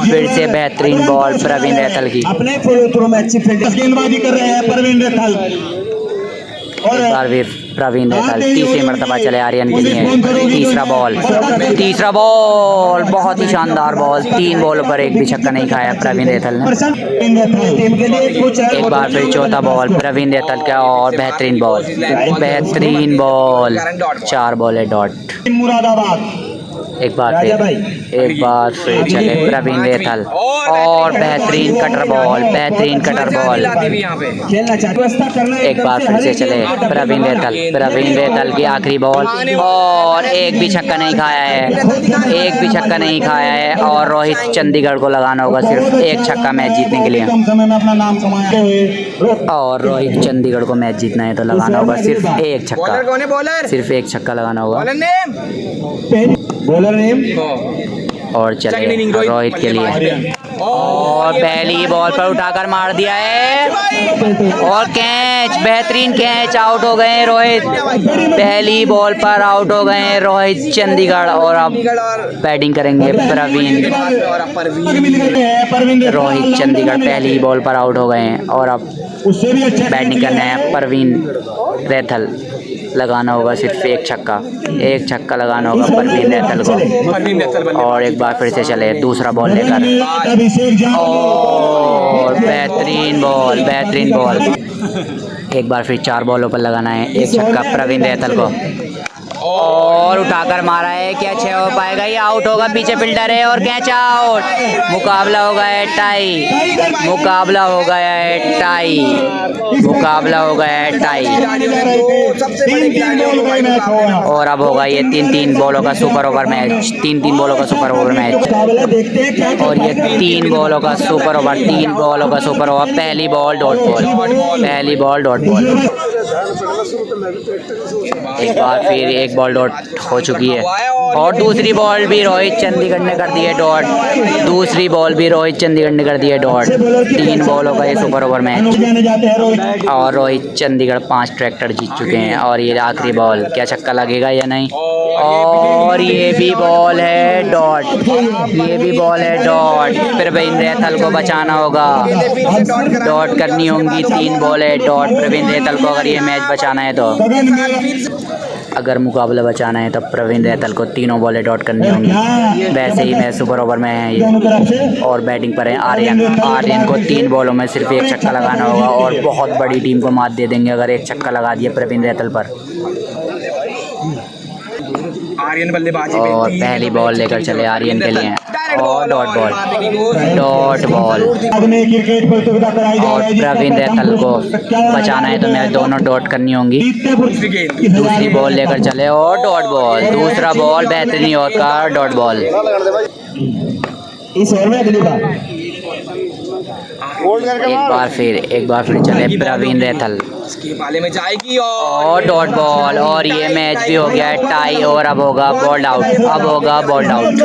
फिर से बेहतरीन बॉल प्रवीण रैथल की। अपने फॉलो थ्रू में अच्छी गेंदबाजी कर रहे हैं प्रवीण रैथल। एक बार भी प्रवीण रैथल तीसरी मर्तबा चले आर्यन के लिए। तीसरा बॉल बहुत ही शानदार बॉल, 3 बॉलों पर एक भी छक्का नहीं खाया प्रवीण रैथल ने। एक बार फिर चौथा बॉल प्रवीण रैथल का, और बेहतरीन बॉल 4 बॉल है डॉट। मुरादाबाद एक बार फिर एक बार फिर चले प्रवीण रेथल और बेहतरीन कटर बॉल, बेहतरीन कटर बॉल। खेलना चाहते एक बार फिर से चले प्रवीण रेथल की आखिरी बॉल और एक भी छक्का नहीं खाया है, एक भी छक्का नहीं खाया है। और रोहित चंडीगढ़ को लगाना होगा सिर्फ एक छक्का मैच जीतने के लिए। और रोहित चंडीगढ़ को मैच जीतना है तो लगाना होगा सिर्फ एक छक्का, सिर्फ एक छक्का लगाना होगा। बॉलर नेम और चले रोहित के लिए और पहली बॉल पर उठाकर मार दिया है और कैच, बेहतरीन कैच, आउट हो गए रोहित। पहली बॉल पर आउट हो गए रोहित चंडीगढ़। और अब बैटिंग करेंगे प्रवीण। रोहित चंडीगढ़ पहली बॉल पर आउट हो गए हैं और अब बैटिंग करना है प्रवीण रेथल। लगाना होगा सिर्फ एक छक्का, एक छक्का लगाना होगा प्रवीण रेथल को। और एक बार फिर से चले दूसरा बॉल लेकर और बेहतरीन बॉल, बेहतरीन बॉल। एक बार फिर 4 बॉलों पर लगाना है एक छक्का प्रवीण रेथल को और उठाकर मारा है। क्या 6 हो पाएगा? ये आउट होगा, पीछे फील्डर है और कैच आउट। मुकाबला हो गया है टाई, मुकाबला हो गया है टाई, मुकाबला हो गया है टाई। और अब होगा ये 3-3 बॉलों का सुपर ओवर मैच, 3-3 बॉलों का सुपर ओवर मैच। और ये 3 बॉलों का सुपर ओवर, 3 बॉलों का सुपर ओवर। पहली बॉल डॉट बॉल, पहली बॉल डॉट बॉल। एक बार फिर एक बॉल डॉट हो चुकी है और दूसरी बॉल भी रोहित चंडीगढ़ ने कर दी है डॉट, दूसरी बॉल भी रोहित चंडीगढ़ ने कर दी है डॉट। 3 बॉलों का ये सुपर ओवर मैच और रोहित चंडीगढ़ 5 ट्रैक्टर जीत चुके हैं। और ये आखिरी बॉल, क्या छक्का लगेगा या नहीं? और ये भी बॉल है डॉट, ये भी बॉल है डॉट। प्रवीण रेथल को बचाना होगा, डॉट करनी होंगी। 3 बॉल है डॉट प्रवीण रेथल को अगर ये मैच बचाना है तो। अगर मुकाबला बचाना है तो प्रवीण रेथल को 3 बॉलें डॉट करनी होंगी। वैसे ही मैच सुपर ओवर में है ये और बैटिंग पर है आर्यन। आर्यन को 3 बॉलों में सिर्फ एक छक्का लगाना होगा और बहुत बड़ी टीम को मात दे देंगे अगर एक छक्का लगा दिया प्रवीण रेथल पर। आर्यन बल्लेबाजी और पहली बॉल लेकर चले आर्यन के लिए और डॉट बॉल, डॉट बॉल। और प्रवीण रेथल को बचाना है तो मैच दोनों डॉट करनी होंगी। दूसरी बॉल लेकर चले और डॉट बॉल, दूसरा बॉल बेहतरीन ओवर का डॉट बॉल। इस ओवर में अगली बार एक बार फिर चले प्रवीण रेथल पाले में जाएगी और डॉट बॉल। और ये मैच भी हो गया है टाई और अब होगा बॉल्ड आउट, अब होगा बॉल्ड आउट।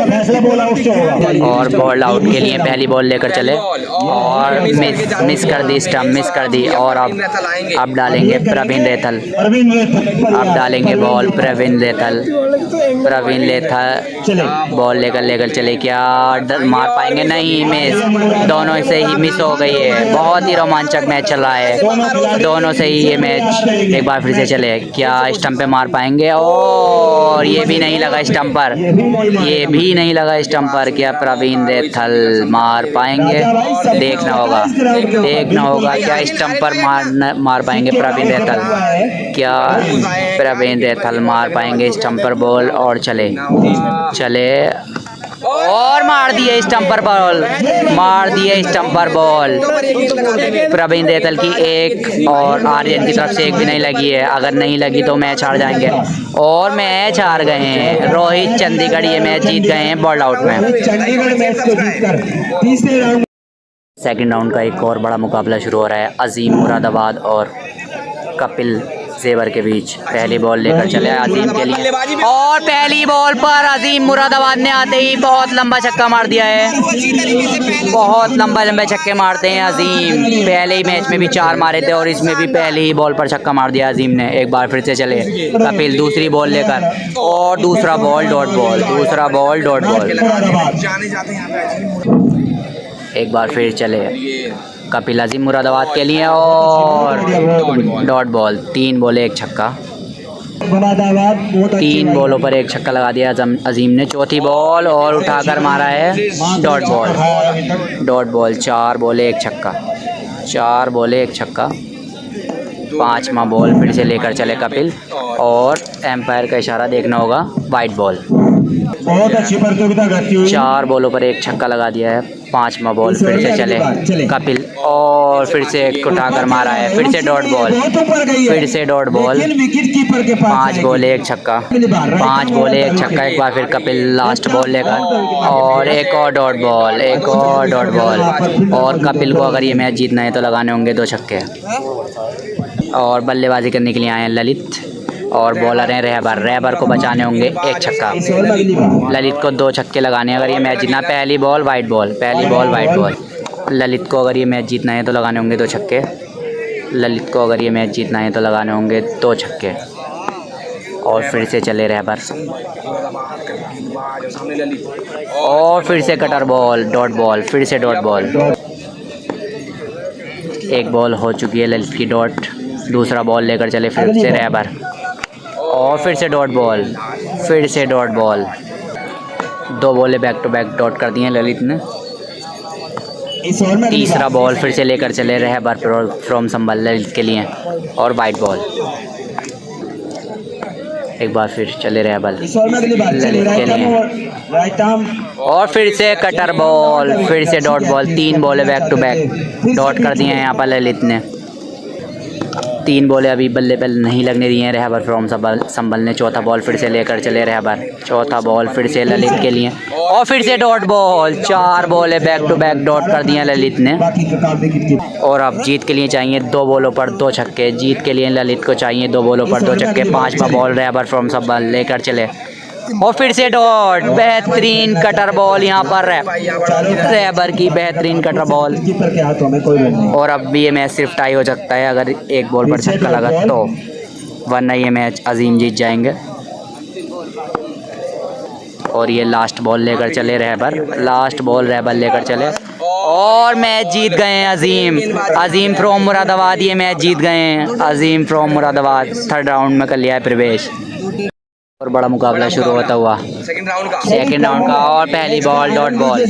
और बॉल्ड आउट के लिए पहली बॉल लेकर चले और मिस कर दी, स्टंप मिस कर दी। और अब डालेंगे प्रवीण रेथल, अब डालेंगे बॉल प्रवीण रेथल। प्रवीण रेथल बॉल लेकर चले, क्या मार पाएंगे? नहीं, मिस, दोनों से ही मिस हो गई है। बहुत ही रोमांचक मैच चल रहा है, दोनों से ये मैच। एक बार फिर से चले, क्या स्टंप पे मार पाएंगे? और ये भी नहीं लगा स्टंप पर, ये भी नहीं लगा स्टंप पर। क्या प्रवीण रेथल मार पाएंगे? देखना होगा, देखना होगा क्या स्टंप पर मार पाएंगे प्रवीण रेथल? क्या प्रवीण रेथल मार पाएंगे स्टंप पर बॉल? और चले और मार दिए स्टंप पर बॉल, मार दिए स्टंप पर बॉल। प्रवीण रेथल की एक और आर्यन की तरफ से एक भी नहीं लगी है। अगर नहीं लगी तो मैच हार जाएंगे और मैच हार गए हैं। रोहित चंडीगढ़ ये मैच जीत गए हैं बॉल्ड आउट में। सेकंड राउंड का एक और बड़ा मुकाबला शुरू हो रहा है अजीम मुरादाबाद और कपिल जेवर के बीच। पहली बॉल लेकर चले अजीम के लिए और पहली बॉल पर अजीम मुरादाबाद ने आते ही बहुत लंबा छक्का मार दिया है। बहुत लंबे छक्के मारते हैं अजीम। पहले ही मैच में भी 4 मारे थे और इसमें भी पहले ही बॉल पर छक्का मार दिया अजीम ने। एक बार फिर से चले कपिल दूसरी बॉल लेकर और दूसरा बॉल डॉट बॉल, दूसरा बॉल डॉट बॉल। एक बार फिर चले कपिल अजीम मुरादाबाद के लिए और डॉट बॉल। 3 बॉले 1 छक्का, 3 बॉलों पर 1 छक्का लगा दिया अजीम ने। चौथी बॉल और उठाकर मारा है डॉट बॉल, डॉट बॉल। 4 बॉले 1 छक्का, 4 बॉले 1 छक्का। 5वां बॉल फिर से लेकर चले कपिल और एम्पायर का इशारा देखना होगा वाइट बॉल। बहुत अच्छी प्रतियोगिता करती हुई 4 बॉलों पर 1 छक्का लगा दिया है। 5वां बॉल फिर से चले कपिल और फिर से उठाकर मारा है, फिर से डॉट बॉल, फिर से डॉट बॉल। 5 बॉल 1 छक्का, 5 बॉल 1 छक्का। एक बार फिर कपिल लास्ट बॉल लेकर और एक और डॉट बॉल, एक और डॉट बॉल। और कपिल को अगर ये मैच जीतना है तो लगाने होंगे 2 छक्के। और बल्लेबाजी करने के लिए आए हैं ललित और बॉलर हैं रहबर। रहबर को बचाने होंगे 1 छक्का। ललित को 2 छक्के लगाने हैं अगर ये मैच जीतना। पहली बॉल वाइट बॉल, पहली बॉल वाइट बॉल। ललित को अगर ये मैच जीतना है तो लगाने होंगे 2 छक्के। ललित को अगर ये मैच जीतना है तो लगाने होंगे 2 छक्के। और फिर से चले रहबर और फिर से कटर बॉल, डॉट बॉल, फिर से डॉट बॉल। 1 बॉल हो चुकी है ललित की डॉट। दूसरा बॉल लेकर चले फिर से रहबर और फिर से डॉट बॉल, फिर से डॉट बॉल। 2 बॉलें बैक टू बैक डॉट कर दी हैं ललित ने। तीसरा बॉल फिर से लेकर चले रहबर फ्रॉम संभल ललित के लिए और वाइट बॉल। एक बार फिर चले रहबर ललित के लिए और फिर से कटर बॉल, फिर से डॉट बॉल। 3 बॉलें बैक टू बैक डॉट कर दी हैं यहाँ पर ललित ने। 3 बॉलें अभी बल्ले पर नहीं लगने दी हैं रहबर फ्रॉम संभल ने। चौथा बॉल फिर से लेकर चले रहबर। चौथा बॉल फिर से ललित के लिए और फिर से डॉट बॉल। 4 बॉलें बैक टू बैक डॉट कर दी हैं ललित ने। और अब जीत के लिए चाहिए 2 बॉलों पर 2 छक्के। जीत के लिए ललित को चाहिए 2 बॉलों पर 2 छक्के। 5वां बॉल रहबर फ्रॉम संभल लेकर चले और फिर से डॉट। बेहतरीन कटर बॉल यहाँ पर रहबर की, बेहतरीन कटर बॉल। और अब ये मैच सिर्फ टाई हो सकता है अगर 1 बॉल पर छक्का लगा तो, वरना ये मैच अजीम जीत जाएंगे। और ये लास्ट बॉल लेकर चले रहबर, लास्ट बॉल रहबर लेकर चले और मैच जीत गए हैं अजीम। अजीम फ्रॉम मुरादाबाद ये मैच जीत गए हैं। अजीम फ्रॉम मुरादाबाद 3rd राउंड में कर लिया है प्रवेश। और बड़ा मुकाबला शुरू होता हुआ सेकंड राउंड का। और पहली बॉल डॉट बॉल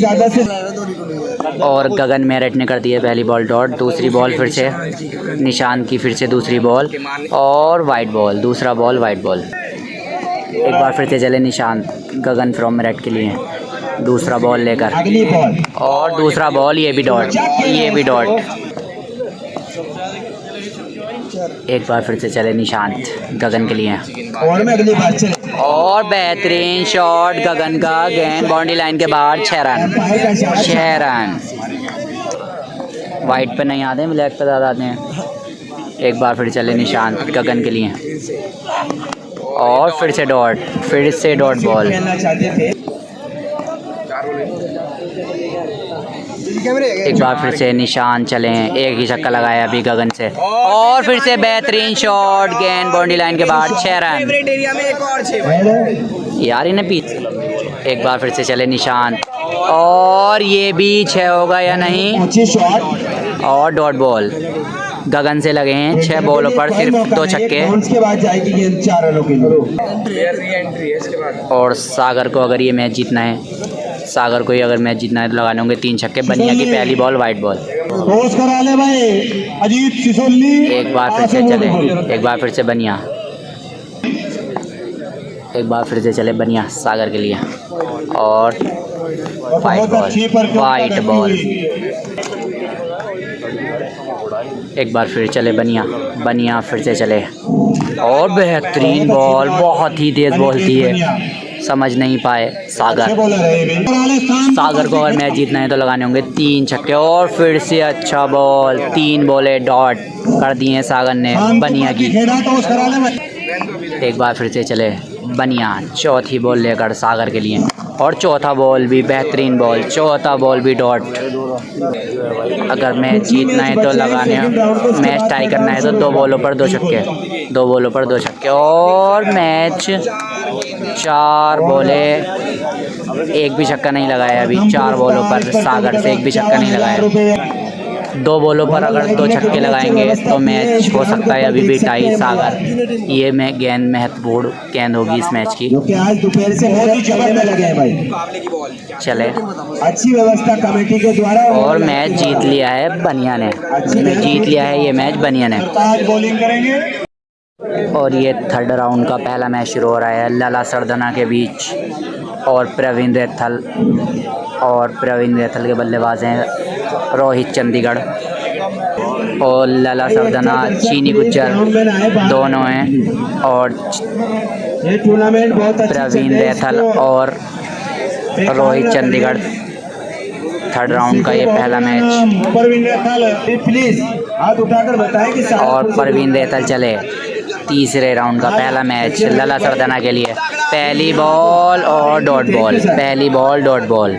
और गगन मेरठ ने कर दी है पहली बॉल डॉट। दूसरी बॉल फिर से निशान की, फिर से दूसरी बॉल और वाइट बॉल। दूसरा बॉल वाइट बॉल। एक बार फिर से चले निशान गगन फ्रॉम मेरठ के लिए। दूसरा बॉल लेकर और दूसरा बॉल, ये भी डॉट, ये भी डॉट। एक बार फिर से चले निशांत गगन के लिए और बेहतरीन शॉट गगन का। गेंद बाउंड्री लाइन के बाहर। 6 रन, 6 रन। वाइट पे नहीं आते हैं, ब्लैक पे ज़्यादा आते हैं। एक बार फिर चले निशांत गगन के लिए और फिर से डॉट, फिर से डॉट बॉल। एक बार फिर से निशान चले, एक ही छक्का लगाया अभी गगन से और फिर से बेहतरीन शॉट। गेंद बाउंड्री लाइन के बाद। 6 रन यार इन्हें पीछे। एक बार फिर से चले निशान और ये भी 6 होगा या नहीं। और डॉट बॉल गगन से लगे हैं 6 बॉलों पर सिर्फ 2 छक्के। और सागर को अगर ये मैच जीतना है, सागर को ही अगर मैच जीतना है तो लगाने होंगे 3 छक्के। बनिया की पहली बॉल वाइट बॉल। एक बार फिर से चले, एक बार फिर से बनिया, एक बार फिर से चले बनिया सागर के लिए और वाइट बॉल, वाइट बॉल। एक बार फिर चले बनिया, बनिया फिर से चले और बेहतरीन बॉल, बहुत ही तेज़ बॉल थी है, समझ नहीं पाए सागर। सागर को अगर मैच जीतना है तो लगाने होंगे 3 छक्के। और फिर से अच्छा बॉल, 3 बॉले डॉट कर दिए सागर ने बनिया की। एक बार फिर से चले बनिया, चौथी बॉल लेकर सागर के लिए और चौथा बॉल भी बेहतरीन बॉल, चौथा बॉल भी डॉट। अगर मैच जीतना है तो लगाने, मैच टाई करना है तो 2 बॉलों पर 2 छक्के, 2 बॉलों पर 2 छक्के। और मैच 4 बॉले, एक भी छक्का नहीं लगाया अभी 4 बॉलों पर सागर से, एक भी छक्का नहीं लगाया। 2 बॉलों पर अगर 2 छक्के लगाएंगे तो मैच हो सकता है अभी भी टाई सागर। ये मैं गेंद महत्वपूर्ण गेंद होगी इस मैच की। आज दोपहर से बहुत ही जबरदस्त लगे हैं भाई। चले अच्छी व्यवस्था कमेटी के द्वारा और मैच जीत लिया है बनिया ने, जीत लिया है ये मैच बनिया ने। बॉलिंग करेंगे और ये 3rd राउंड का पहला मैच शुरू हो रहा है लला सरदना के बीच। और प्रवीण रैथल के बल्लेबाज हैं रोहित चंडीगढ़ और लला सरदना चीनी गुज्जर दोनों हैं। और ये टूर्नामेंट बहुत अच्छा प्रवीण रैथल और रोहित चंडीगढ़ थर्ड राउंड का ये पहला मैच। प्रवीण रैथल प्लीज हाथ उठाकर बताएं कि और प्रवीण रैथल चले तीसरे राउंड का पहला मैच लला सरदना के लिए। पहली बॉल और डॉट बॉल, पहली बॉल डॉट बॉल।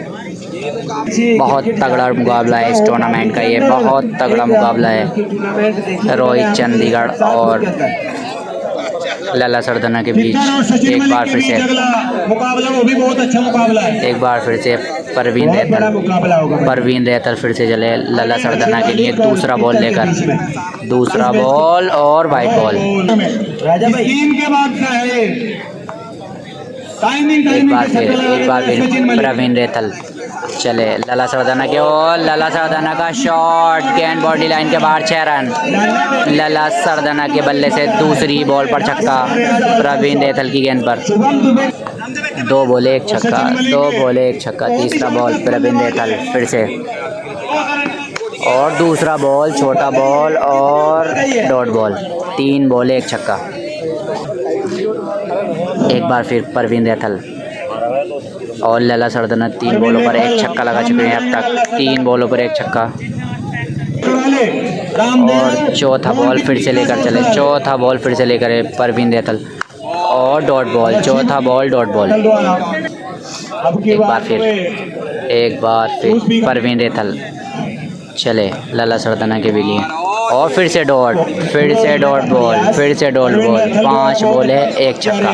बहुत तगड़ा मुकाबला है इस टूर्नामेंट का, ये बहुत तगड़ा मुकाबला है रोहित चंडीगढ़ और लला सरदना के बीच। एक बार फिर से मुकाबला, वो भी बहुत अच्छा मुकाबला है। एक बार फिर से प्रवीण रैथल फिर से चले लला सरदना के लिए दूसरा बॉल लेकर। दूसरा बॉल और वाइट बॉल। राजा भाई टीम के बाद का है। एक बार फिर प्रवीण रैथल चले लला सरदना के और लला सरदना का शॉट गेंद बॉडी लाइन के बाहर 6 रन। लला सरदना के बल्ले से दूसरी बॉल पर छक्का प्रवीण रैथल की गेंद पर। 2 बोले 1 छक्का, 2 बोले 1 छक्का। तीसरा बॉल प्रवीण रैथल फिर से और दूसरा बॉल छोटा बॉल और डॉट बॉल। 3 बोले 1 छक्का। एक बार फिर प्रवीण रैथल और लला सरदना 3 बॉलों पर 1 छक्का लगा चुके हैं अब तक। 3 बॉलों पर 1 छक्का। और चौथा बॉल फिर से लेकर चले, चौथा बॉल फिर से लेकर प्रवीण रैथल और डॉट बॉल। चौथा बॉल डॉट बॉल। एक बार फिर प्रवीण रैथल चले लला सरदना के भी लिए और फिर से डॉट बॉल, फिर से डॉट बॉल। 5 बोले 1 छक्का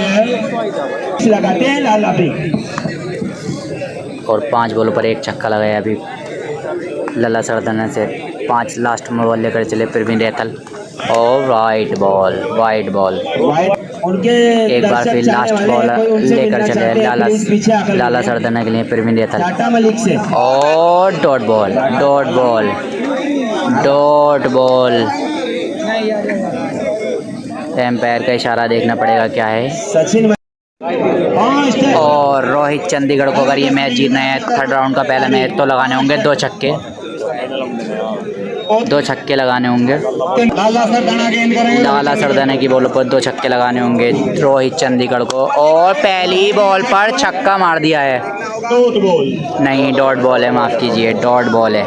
और 5 बॉलों पर 1 छक्का लगाया अभी लला सरदना से। 5 लास्ट में बॉल लेकर चले प्रवीण रैथल और वाइट बॉल। एक बार फिर लास्ट बॉल लेकर चले लाला सरदना के लिए प्रवीण रैथल और डॉट बॉल। एम्पायर का इशारा देखना पड़ेगा क्या है। और रोहित चंडीगढ़ को अगर ये मैच जीतना है थर्ड राउंड का पहला मैच तो लगाने होंगे 2 छक्के। 2 छक्के लगाने होंगे। लाला सरदना की बॉल पर 2 छक्के लगाने होंगे रोहित चंडीगढ़ को। और पहली बॉल पर छक्का मार दिया है। नहीं डॉट बॉल है, माफ़ कीजिए डॉट बॉल है।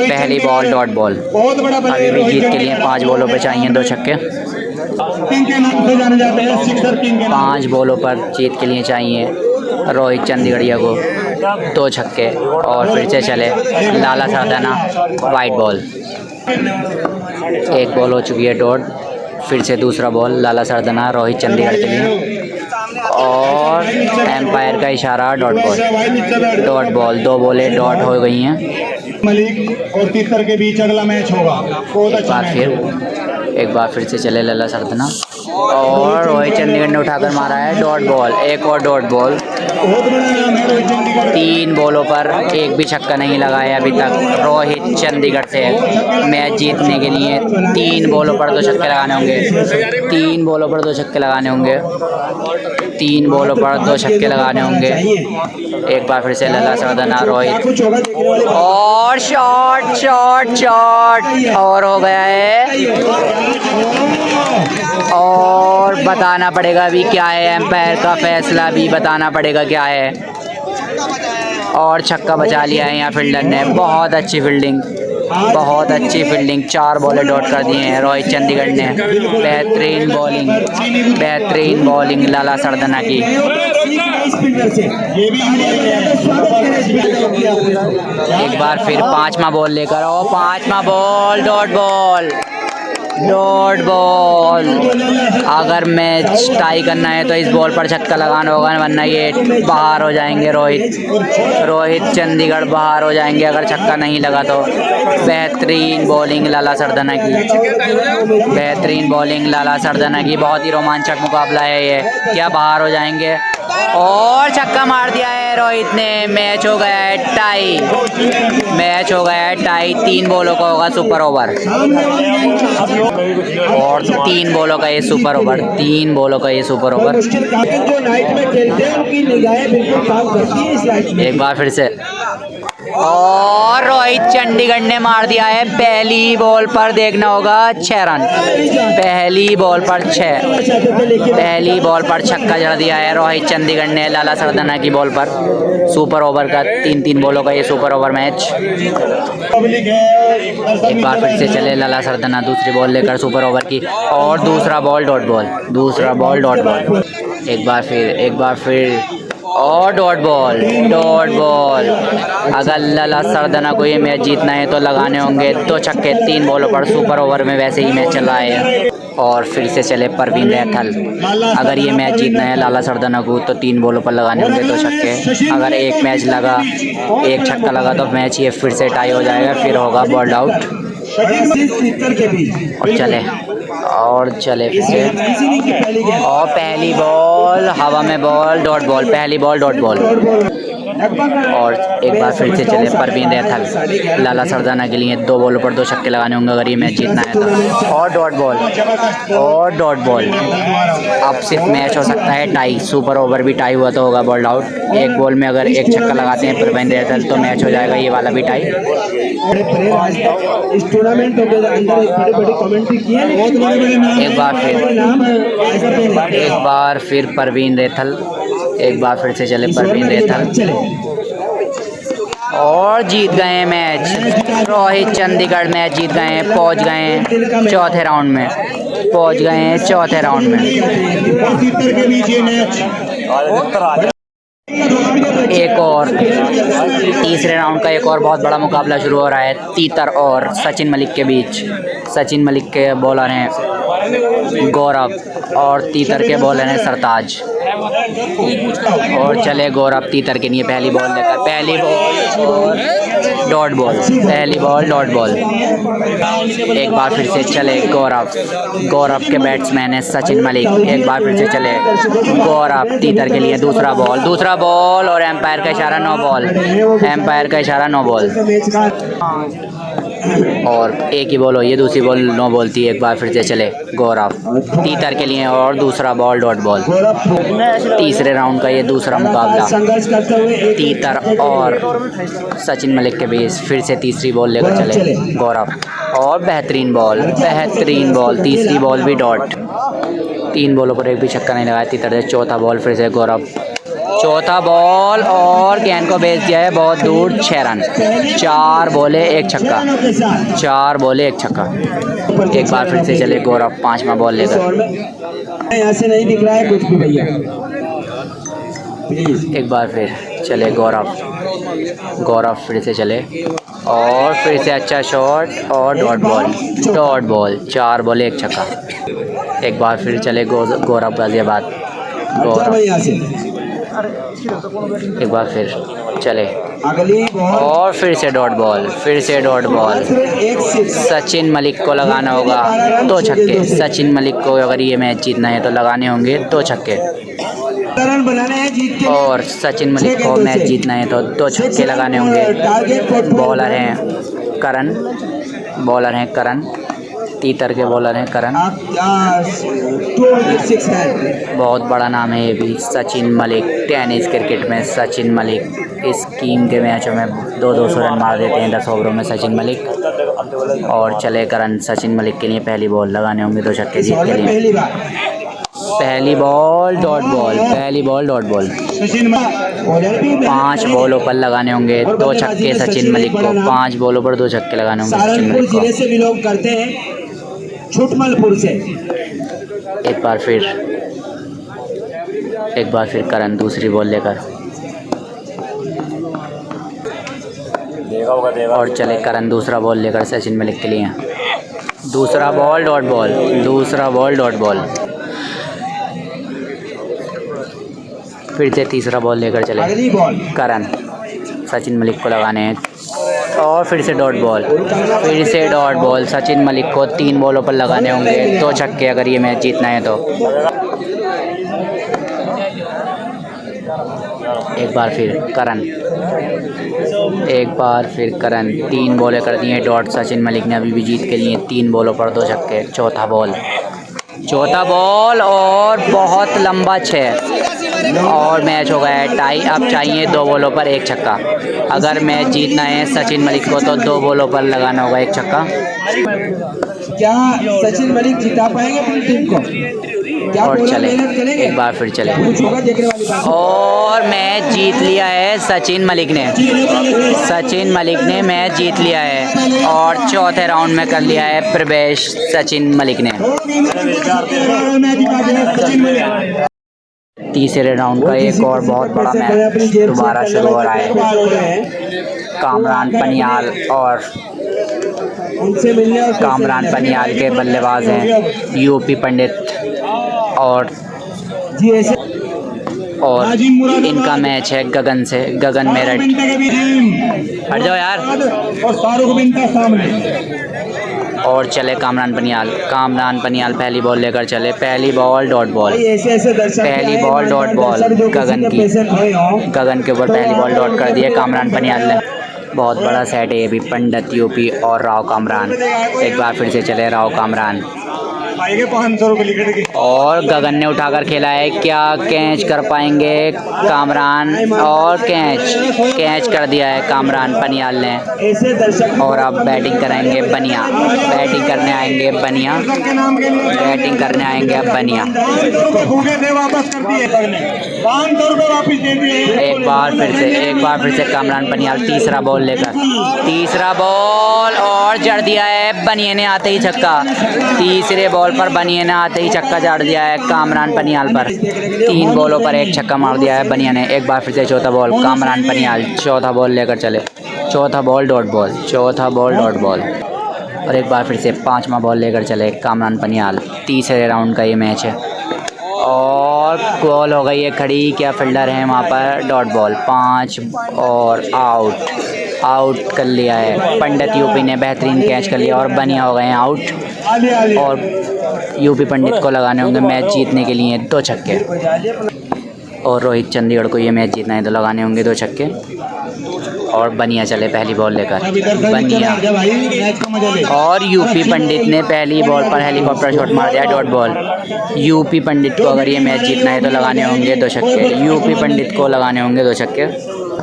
पहली बॉल डॉट बॉल। अभी भी जीत के लिए 5 बॉलों पर चाहिए 2 छक्के। 5 बॉलों पर जीत के लिए चाहिए रोहित चंडीगढ़िया को 2 छक्के। और फिर से चले लाला सरदना वाइट बॉल। 1 बॉल हो चुकी है डॉट। फिर से दूसरा बॉल लाला सरदना रोहित चंडीगढ़ के लिए और एम्पायर का इशारा डॉट बॉल। 2 बॉलें डॉट हो गई हैं। मलिक और तीतर के बीच अगला मैच होगा। एक बार फिर से चले लला सरदना और रोहित चंडीगढ़ ने उठाकर मारा है डॉट बॉल। एक और डॉट बॉल। 3 बॉलों पर 1 भी छक्का नहीं लगाया अभी तक रोहित चंडीगढ़ से। मैच जीतने के लिए 3 बॉलों पर 2 छक्के लगाने होंगे। 3 बॉलों पर 2 छक्के लगाने होंगे। 3 बॉलों पर 2 छक्के लगाने होंगे। एक बार फिर से लला सरदना रोहित और शॉट और हो गया है। और बताना पड़ेगा अभी क्या है, एम्पायर का फैसला भी बताना पड़ेगा क्या है। और छक्का बचा लिया है यहाँ फील्डर ने। बहुत अच्छी फील्डिंग 4 बॉलें डॉट कर दिए हैं रोहित चंडीगढ़ ने। बेहतरीन बॉलिंग लाला सरदना की। एक बार फिर 5वां बॉल लेकर और 5वां बॉल डॉट बॉल। अगर मैच टाई करना है तो इस बॉल पर छक्का लगाना होगा, वरना ये बाहर हो जाएंगे। रोहित चंडीगढ़ बाहर हो जाएंगे अगर छक्का नहीं लगा तो। बेहतरीन बॉलिंग लाला सरदना की। बहुत ही रोमांचक मुकाबला है ये। क्या बाहर हो जाएंगे और छक्का मार दिया है रोहित ने। मैच हो गया है टाई। 3 बॉलों का होगा सुपर ओवर। और और 3 बॉलों का ये सुपर ओवर, 3 बॉलों का ये सुपर ओवर। मुश्किल काफी जो नाइट में खेलते हैं उनकी निगाहें बिल्कुल काम करती है इस लाइट में। एक बार फिर से, और रोहित चंडीगढ़ ने मार दिया है पहली बॉल पर, देखना होगा 6 रन। पहली बॉल पर 6, पहली बॉल पर छक्का जड़ दिया है रोहित चंडीगढ़ ने लाला सरदाना की बॉल पर। सुपर ओवर का 3-3 बॉलों का ये सुपर ओवर मैच। एक बार फिर से चले लाला सरदाना दूसरी बॉल लेकर सुपर ओवर की, और दूसरा बॉल डॉट बॉल, दूसरा बॉल डॉट बॉल। एक बार फिर और डॉट बॉल, डॉट बॉल। अगर लाला सरदाना को ये मैच जीतना है तो लगाने होंगे 2 छक्के 3 बॉलों पर। सुपर ओवर में वैसे ही मैच चल रहा है। और फिर से चले परवीन रैथल, अगर ये मैच जीतना है लाला सरदाना को तो 3 बॉलों पर लगाने होंगे 2 छक्के। अगर एक मैच लगा, एक छक्का लगा तो मैच ये फिर से टाई हो जाएगा, फिर होगा बॉल्ड आउट। और चले फिर से, और पहली बॉल हवा में बॉल, डॉट बॉल, पहली बॉल डॉट बॉल। और एक बार फिर से चले परवीन रैथल, लाला सरदाना के लिए 2 बॉलों पर 2 छक्के लगाने होंगे अगर ये मैच जीतना है तो। और डॉट बॉल, और डॉट बॉल। अब सिर्फ मैच हो सकता है टाई, सुपर ओवर भी टाई हुआ तो होगा बॉल्ड आउट। एक बॉल में अगर एक छक्का लगाते हैं परवीन रैथल तो मैच हो जाएगा ये वाला भी टाई। इस टूर्नामेंट के अंदर बड़ी कमेंट्री की है। एक बार फिर परवीन रैथल, एक बार फिर से चले परवीन रैथल, और जीत गए मैच। रोहित चंडीगढ़ मैच जीत गए हैं, पहुंच गए हैं चौथे राउंड में, पहुंच गए हैं चौथे राउंड में। एक और तीसरे राउंड का एक और बहुत बड़ा मुकाबला शुरू हो रहा है तीतर और सचिन मलिक के बीच। सचिन मलिक के बॉलर हैं गौरव और तीतर के बॉलर हैं सरताज। और चले गौरव तीतर के लिए पहली बॉल लेकर, पहली बॉल डॉट बॉल, पहली बॉल डॉट बॉल। एक बार फिर से चले गौरव, गौरव के बैट्समैन है सचिन मलिक। एक बार फिर से चले गौरव तीतर के लिए दूसरा बॉल, दूसरा बॉल, और एम्पायर का इशारा नो बॉल, एम्पायर का इशारा नो बॉल। और एक ही बॉल हो, ये दूसरी बॉल नो बॉल थी। एक बार फिर से चले गौरव तीतर के लिए, और दूसरा बॉल डॉट बॉल। तीसरे राउंड का ये दूसरा मुकाबला तीतर और सचिन मलिक के बीच। फिर से तीसरी बॉल लेकर चले गौरव, और बेहतरीन बॉल, बेहतरीन बॉल, तीसरी बॉल भी डॉट। 3 बॉलों पर एक भी छक्का नहीं लगाया तीतर से। चौथा बॉल फिर से गौरव, चौथा बॉल, और गेंद को भेज दिया है बहुत दूर, 6 रन। 4 बॉले 1 छक्का, 4 बॉले 1 छक्का। एक बार फिर से चले गौरव 5वां बॉल लेकर। यहाँ से नहीं दिख रहा है कुछ भी भैया, एक बार फिर चले गौरव, गौरव फिर से चले, और फिर से अच्छा शॉट, और डॉट बॉल, डॉट बॉल, 4 बॉले 1 छक्का। एक बार फिर चले गौरव गाजियाबाद, गौरव एक बार फिर चले, और फिर से डॉट बॉल, फिर से डॉट बॉल। सचिन मलिक को लगाना होगा 2 छक्के। सचिन मलिक को अगर ये मैच जीतना है तो लगाने होंगे 2 छक्के। और सचिन मलिक को मैच जीतना है तो 2 छक्के लगाने होंगे। बॉलर हैं करण, बॉलर हैं करण, तीतर के बॉलर हैं करण। बहुत बड़ा नाम है ये भी, सचिन मलिक। टेनिस क्रिकेट में सचिन मलिक इस टीम के मैचों में 200 रन मार देते हैं 10 ओवरों में सचिन मलिक। और चले करण, सचिन मलिक के लिए पहली बॉल लगाने होंगे 2 छक्के जीत के लिए। पहली बॉल डॉट बॉल, पहली बॉल डॉट बॉल। 5 बॉलों पर लगाने होंगे 2 छक्के सचिन मलिक को, 5 बॉलों पर 2 छक्के लगाने होंगे सचिन मलिक को। से बिलोंग करते हैं छुटमलपुर से। एक बार फिर करण दूसरी बॉल लेकर, और चले करण दूसरा बॉल लेकर सचिन मलिक के लिए। दूसरा बॉल डॉट बॉल, दूसरा बॉल डॉट बॉल। फिर से तीसरा बॉल लेकर चले करण, सचिन मलिक को लगाने हैं, और फिर से डॉट बॉल, फिर से डॉट बॉल। सचिन मलिक को 3 बॉलों पर लगाने होंगे 2 छक्के अगर ये मैच जीतना है तो। एक बार फिर करण, एक बार फिर करण, 3 बॉलें कर दी हैं डॉट। सचिन मलिक ने अभी भी जीत के लिए 3 बॉलों पर 2 छक्के। चौथा बॉल, चौथा बॉल और बहुत लंबा 6 और मैच हो गया है टाई। अब चाहिए 2 बॉलों पर 1 छक्का। अगर मैच जीतना है सचिन मलिक को तो 2 बॉलों पर लगाना होगा 1 छक्का। क्या सचिन मलिक जिता पाएंगे अपनी टीम को? क्या और पूरा चले मेहनत करेंगे? एक बार फिर चले कुछ होगा देखने वाली बात। और मैच जीत लिया है सचिन मलिक ने। सचिन मलिक ने मैच जीत लिया है और चौथे राउंड में कर लिया है प्रवेश सचिन मलिक ने। तीसरे राउंड का एक और बहुत बड़ा मैच दोबारा शुरू हो रहा है। कामरान पनियाल और कामरान पनियाल के बल्लेबाज हैं यूपी पंडित और इनका मैच है गगन से, गगन मेरठ। हट जाओ यार। और चले कामरान पनियाल पहली बॉल लेकर चले। पहली बॉल डॉट बॉल, पहली बॉल डॉट बॉल गगन की। गगन के ऊपर पहली बॉल डॉट कर दिए कामरान पनियाल ने। बहुत बड़ा सेट है ये भी, पंडित यूपी और राव कामरान। एक बार फिर से चले राव कामरान और गगन ने उठाकर खेला है। क्या कैच कर पाएंगे कामरान? और कैच कर दिया है कामरान पनियाल ने। और अब बैटिंग कराएंगे बनिया। बैटिंग करने आएंगे बनिया। बैटिंग करने आएंगे अब बनिया। एक बार फिर से कामरान पनियाल तीसरा बॉल लेकर। तीसरा बॉल और जड़ दिया है बनिया ने आते ही छक्का। तीसरे बॉल पर बनिया ने आते ही छक्का जड़ दिया है कामरान पनियाल पर। 3 बॉलों पर 1 छक्का मार दिया है बनिया ने। एक बार फिर से चौथा बॉल कामरान पनियाल चौथा बॉल लेकर चले। चौथा बॉल डॉट बॉल, चौथा बॉल डॉट बॉल। और एक बार फिर से 5वां बॉल लेकर चले कामरान पनियाल। तीसरे राउंड का ये मैच है और बॉल हो गई है खड़ी। क्या फील्डर है वहाँ पर? Dot ball. 5 और आउट कर लिया है पंडित यूपी ने। बेहतरीन कैच कर लिया और बनिया हो गए हैं आउट। और यूपी पंडित को लगाने होंगे मैच जीतने के लिए 2 छक्के। और रोहित चंडीगढ़ को ये मैच जीतना है तो लगाने होंगे 2 छक्के। और बनिया चले पहली बॉल लेकर। बनिया और यूपी पंडित ने पहली बॉल पर हेलीकॉप्टर शॉट मार दिया डॉट बॉल। यूपी पंडित को अगर ये मैच जीतना है तो लगाने होंगे 2 छक्के। यूपी पंडित को लगाने होंगे 2 छक्के।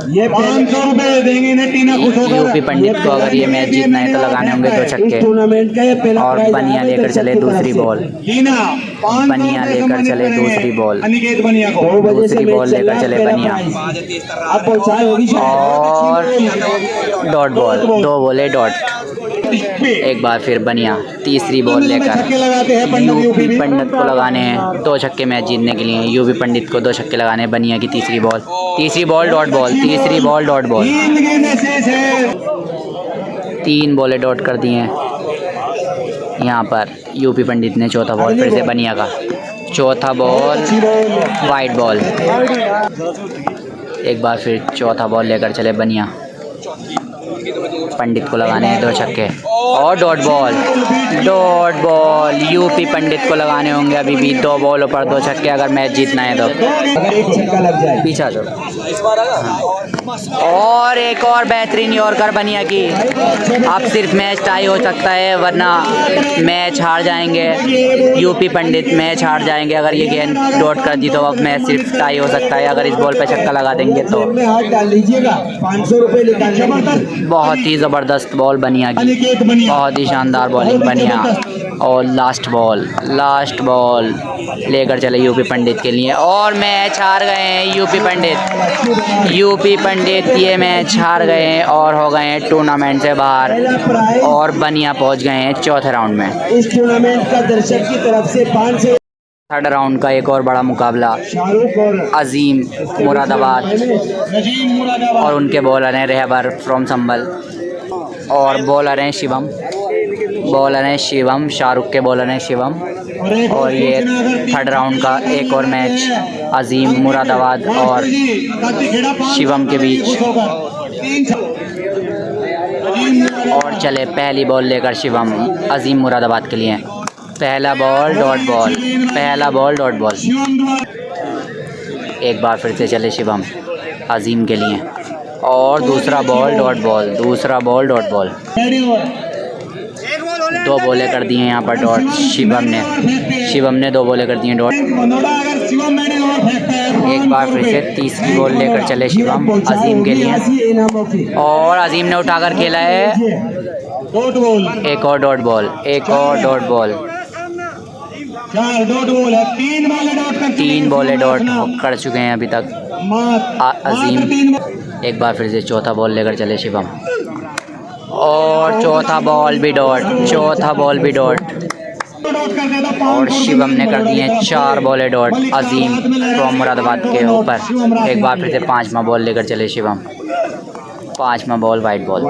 ये 500 रुपए देंगे ना टीना खुश होकर। यूपी पंडित को अगर ये मैच जीतना है तो लगाने होंगे 2 छक्के। टूर्नामेंट का ये पहला और बनिया लेकर चले दूसरी बॉल। बनिया लेकर चले दूसरी बॉल। दूसरी बॉल लेकर चले बनिया और डॉट बॉल। 2 बॉले डॉट। एक बार फिर बनिया तीसरी बॉल लेकर। यूपी पंडित को लगाने हैं 2 छक्के मैच जीतने के लिए। यूपी पंडित को 2 छक्के लगाने हैं। बनिया की तीसरी बॉल डॉट बॉल। तीसरी बॉल डॉट बॉल। 3 बॉलें डॉट कर दी हैं यहाँ पर यूपी पंडित ने। चौथा बॉल फिर से बनिया का। चौथा बॉल वाइट बॉल। एक बार फिर चौथा बॉल लेकर चले बनिया। पंडित को लगाने हैं 2 छक्के और डॉट बॉल। यूपी पंडित को लगाने होंगे अभी भी 2 बॉलों पर 2 छक्के अगर मैच जीतना है तो। अगर 1 छक्का लग जाए पीछे आ जाओ। और एक और बेहतरीन यॉर्कर बनिया की। अब सिर्फ मैच टाई हो सकता है वरना मैच हार जाएंगे यूपी पंडित। मैच हार जाएंगे अगर ये गेंद डॉट कर दी तो अब मैच सिर्फ टाई हो सकता है। अगर इस बॉल पे छक्का लगा देंगे तो। हाथ डाल लीजिएगा 500 रुपए निकाल। बहुत ही ज़बरदस्त बॉल बनिया की। बहुत ही शानदार बॉलिंग बनिया। और लास्ट बॉल लेकर चले यूपी पंडित के लिए। और मैच हार गए हैं यूपी पंडित ये मैच हार गए हैं और हो गए हैं टूर्नामेंट से बाहर। और बनिया पहुंच गए हैं चौथे राउंड में। इस टूर्नामेंट का दर्शक की तरफ से 500। थर्ड राउंड का एक और बड़ा मुकाबला अजीम मुरादाबाद और उनके बॉलर हैं रहबर फ्रॉम संभल और बॉलर हैं शिवम। शाहरुख के बॉलर हैं शिवम। और ये थर्ड राउंड का एक और मैच अजीम मुरादाबाद और शिवम के बीच। और चले पहली बॉल लेकर शिवम अजीम मुरादाबाद के लिए। पहला बॉल डॉट बॉल। एक बार फिर से चले शिवम अजीम के लिए। और दूसरा बॉल डॉट बॉल। 2 बॉलें कर दी हैं यहाँ पर डॉट शिवम ने 2 बॉलें कर दी हैं डॉट। एक बार फिर से तीसरी बॉल लेकर चले शिवम अजीम के लिए, और अजीम ने उठाकर खेला है एक और डॉट बॉल। 3 बॉलें डॉट कर चुके हैं अभी तक अजीम। एक बार फिर से चौथा बॉल लेकर चले शिवम, और चौथा बॉल भी डॉट। और शिवम ने कर दिए 4 बॉलें डॉट अजीम फ्रॉम मुरादाबाद के ऊपर। एक बार फिर से 5वां बॉल लेकर चले शिवम, 5वां बॉल वाइट बॉल।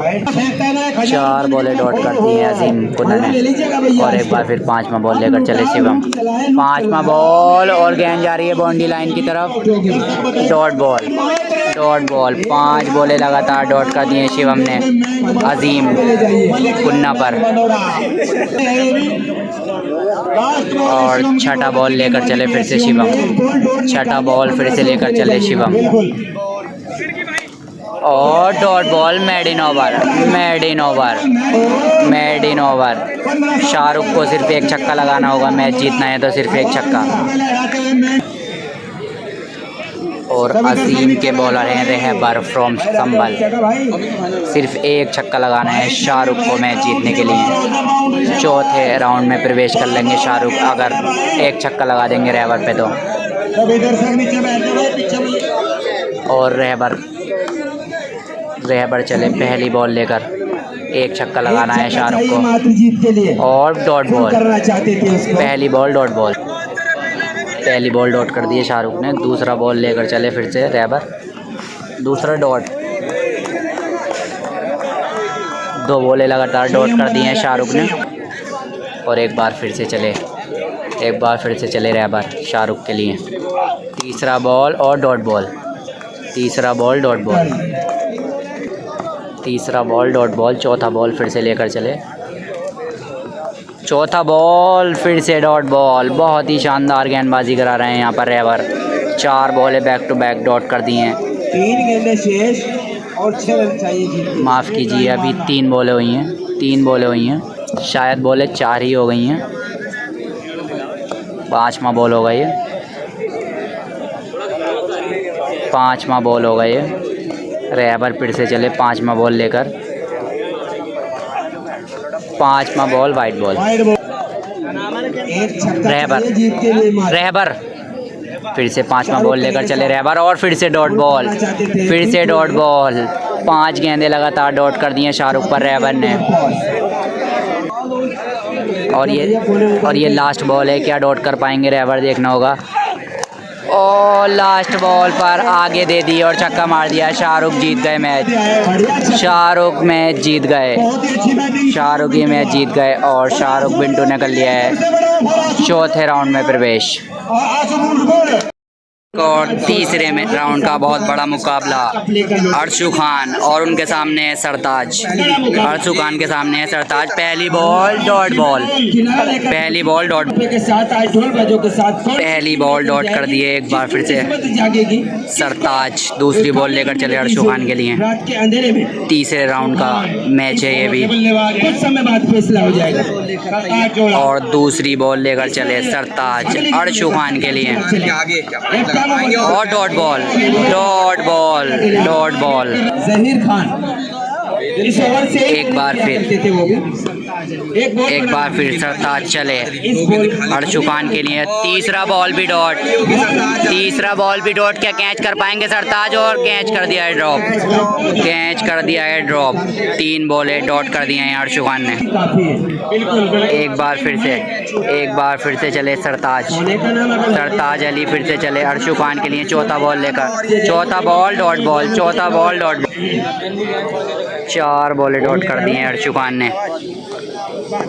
4 बॉलें डॉट कर दी हैं अजीम कुन्ना ने, और एक बार फिर 5वां बॉल लेकर चले शिवम। 5वां बॉल और गेंद जा रही है बाउंड्री लाइन की तरफ। डॉट बॉल 5 बॉलें लगातार डॉट कर दिए शिवम ने अजीम कुन्ना पर। और छठा बॉल लेकर चले फिर से शिवम, और dot ball made in over. Shahrukh को सिर्फ एक छक्का लगाना होगा, मैच जीतना है तो सिर्फ एक छक्का। और अजीम के बॉलर हैं रहबर फ्रॉम संभल, सिर्फ एक छक्का लगाना है शाहरुख को मैच जीतने के लिए। चौथे राउंड में प्रवेश कर लेंगे शाहरुख अगर एक छक्का लगा देंगे रहबर पे तो। और रहबर चले पहली बॉल लेकर, एक छक्का लगाना है शाहरुख को, और डॉट बॉल। पहली बॉल डॉट कर दिए शाहरुख ने। दूसरा बॉल लेकर चले फिर से रहबर, दूसरा डॉट। 2 बॉलें लगातार डॉट कर दी हैं शाहरुख ने। और एक बार फिर से चले रहबर शाहरुख के लिए। तीसरा बॉल और डॉट बॉल। तीसरा बॉल चौथा बॉल फिर से लेकर चले। चौथा बॉल फिर से डॉट बॉल। बहुत ही शानदार गेंदबाजी करा रहे हैं यहाँ पर रहबर। 4 बॉलें बैक टू बैक डॉट कर दी हैं। 3 गेंदें शेष और 6 रन चाहिए। माफ़ कीजिए, अभी 3 बॉलें हुई हैं। शायद बॉलें 4 ही हो गई हैं। 5वां बॉल होगा ये। 5वां बॉल होगा ये। रहबर फिर से चले 5वां बॉल लेकर। 5वां बॉल वाइट बॉल। रहबर फिर से 5वां बॉल लेकर चले रहबर, और फिर से डॉट बॉल। 5 गेंदें लगातार डॉट कर दी हैं शाहरुख पर रहबर ने। और ये लास्ट बॉल है, क्या डॉट कर पाएंगे रहबर, देखना होगा। और लास्ट बॉल पर आगे दे दी और छक्का मार दिया। शाहरुख जीत गए मैच। शाहरुख ये मैच जीत गए, और शाहरुख बिंटू ने कर लिया है चौथे राउंड में प्रवेश। और तीसरे में राउंड का बहुत बड़ा मुकाबला अर्शु खान और उनके सामने है सरताज। अर्शु खान के सामने है सरताज। पहली बॉल डॉट कर दिए एक बार फिर से सरताज। दूसरी बॉल लेकर चले अर्शु खान के लिए। तीसरे राउंड का मैच है ये भी, और दूसरी बॉल लेकर चले सरताज अर्शु खान के लिए। और डॉट बॉल जहीर खान एक बार फिर सरताज चले अर्शु खान के लिए। तीसरा बॉल भी डॉट। क्या कैच कर पाएंगे सरताज, और कैच कर दिया है ड्रॉप। 3 बॉलें डॉट कर दिए हैं अर्शु खान ने। एक बार फिर से चले सरताज अली फिर से चले अर्शु खान के लिए। चौथा बॉल लेकर, चौथा बॉल डॉट बॉल। 4 बॉलें डॉट कर दी हैं अर्शु खान ने।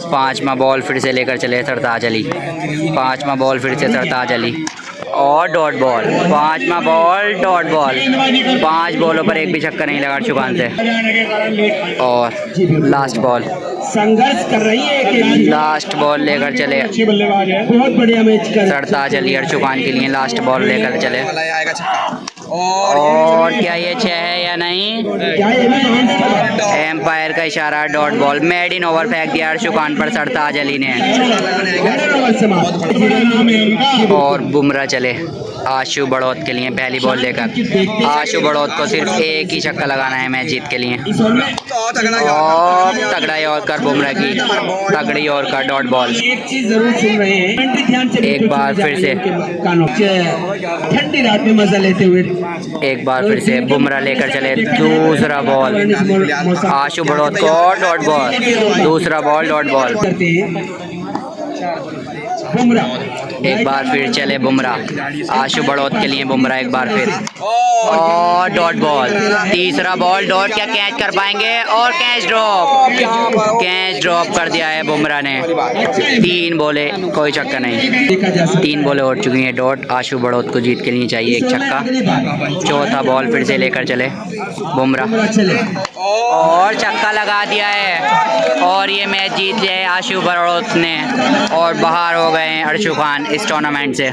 5वां बॉल फिर से लेकर चले सरताज अली। 5वां बॉल फिर से सरताज अली, और डॉट बॉल। 5वां बॉल डॉट बॉल। 5 बॉलों पर एक भी छक्का नहीं लगा अर्शु खान से। और लास्ट बॉल, संघर्ष कर रही है। लास्ट बॉल लेकर चले बहुत बढ़िया मैच कर सरताज अली अर्शु खान के लिए। लास्ट बॉल लेकर चले। और क्या ये 6 है या नहीं? क्या ये भी नॉन स्टॉप एम्पायर का इशारा, dot ball. Made in over फेंक दिया अर्शु खान पर सरताज अली ने। 11 ओवर समाप्त और बुमराह चले आशु बड़ौत के लिए पहली बॉल लेकर। आशु बड़ौत को सिर्फ एक ही छक्का लगाना है मैच जीत के लिए। और तगड़ा यॉर्कर बुमराह की, तगड़ी यॉर्कर, डॉट बॉल। एक चीज जरूर सुन रहे हैं, ध्यान से एक बार फिर से। ठंडी रात में मजा लेते हुए एक बार फिर से बुमराह लेकर चले दूसरा बॉल। आशु बड़ौत को डॉट बॉल, दूसरा बॉल, डॉट बॉल। करते हैं बुमराह। एक बार फिर चले बुमराह आशु बड़ौत के लिए। बुमराह एक बार फिर और डॉट बॉल, तीसरा बॉल डॉट। क्या कैच कर पाएंगे? और कैच ड्रॉप कर दिया है बुमराह ने। 3 बोले, कोई छक्का नहीं। 3 बोले हो चुकी हैं डॉट। आशु बड़ौत को जीत के लिए चाहिए एक छक्का। चौथा बॉल फिर से लेकर चले बुमराह और छक्का लगा दिया है। और ये मैच जीत लिया है आशु बड़ौत ने और बाहर हो गए हैं अर्शु खान इस टूर्नामेंट से।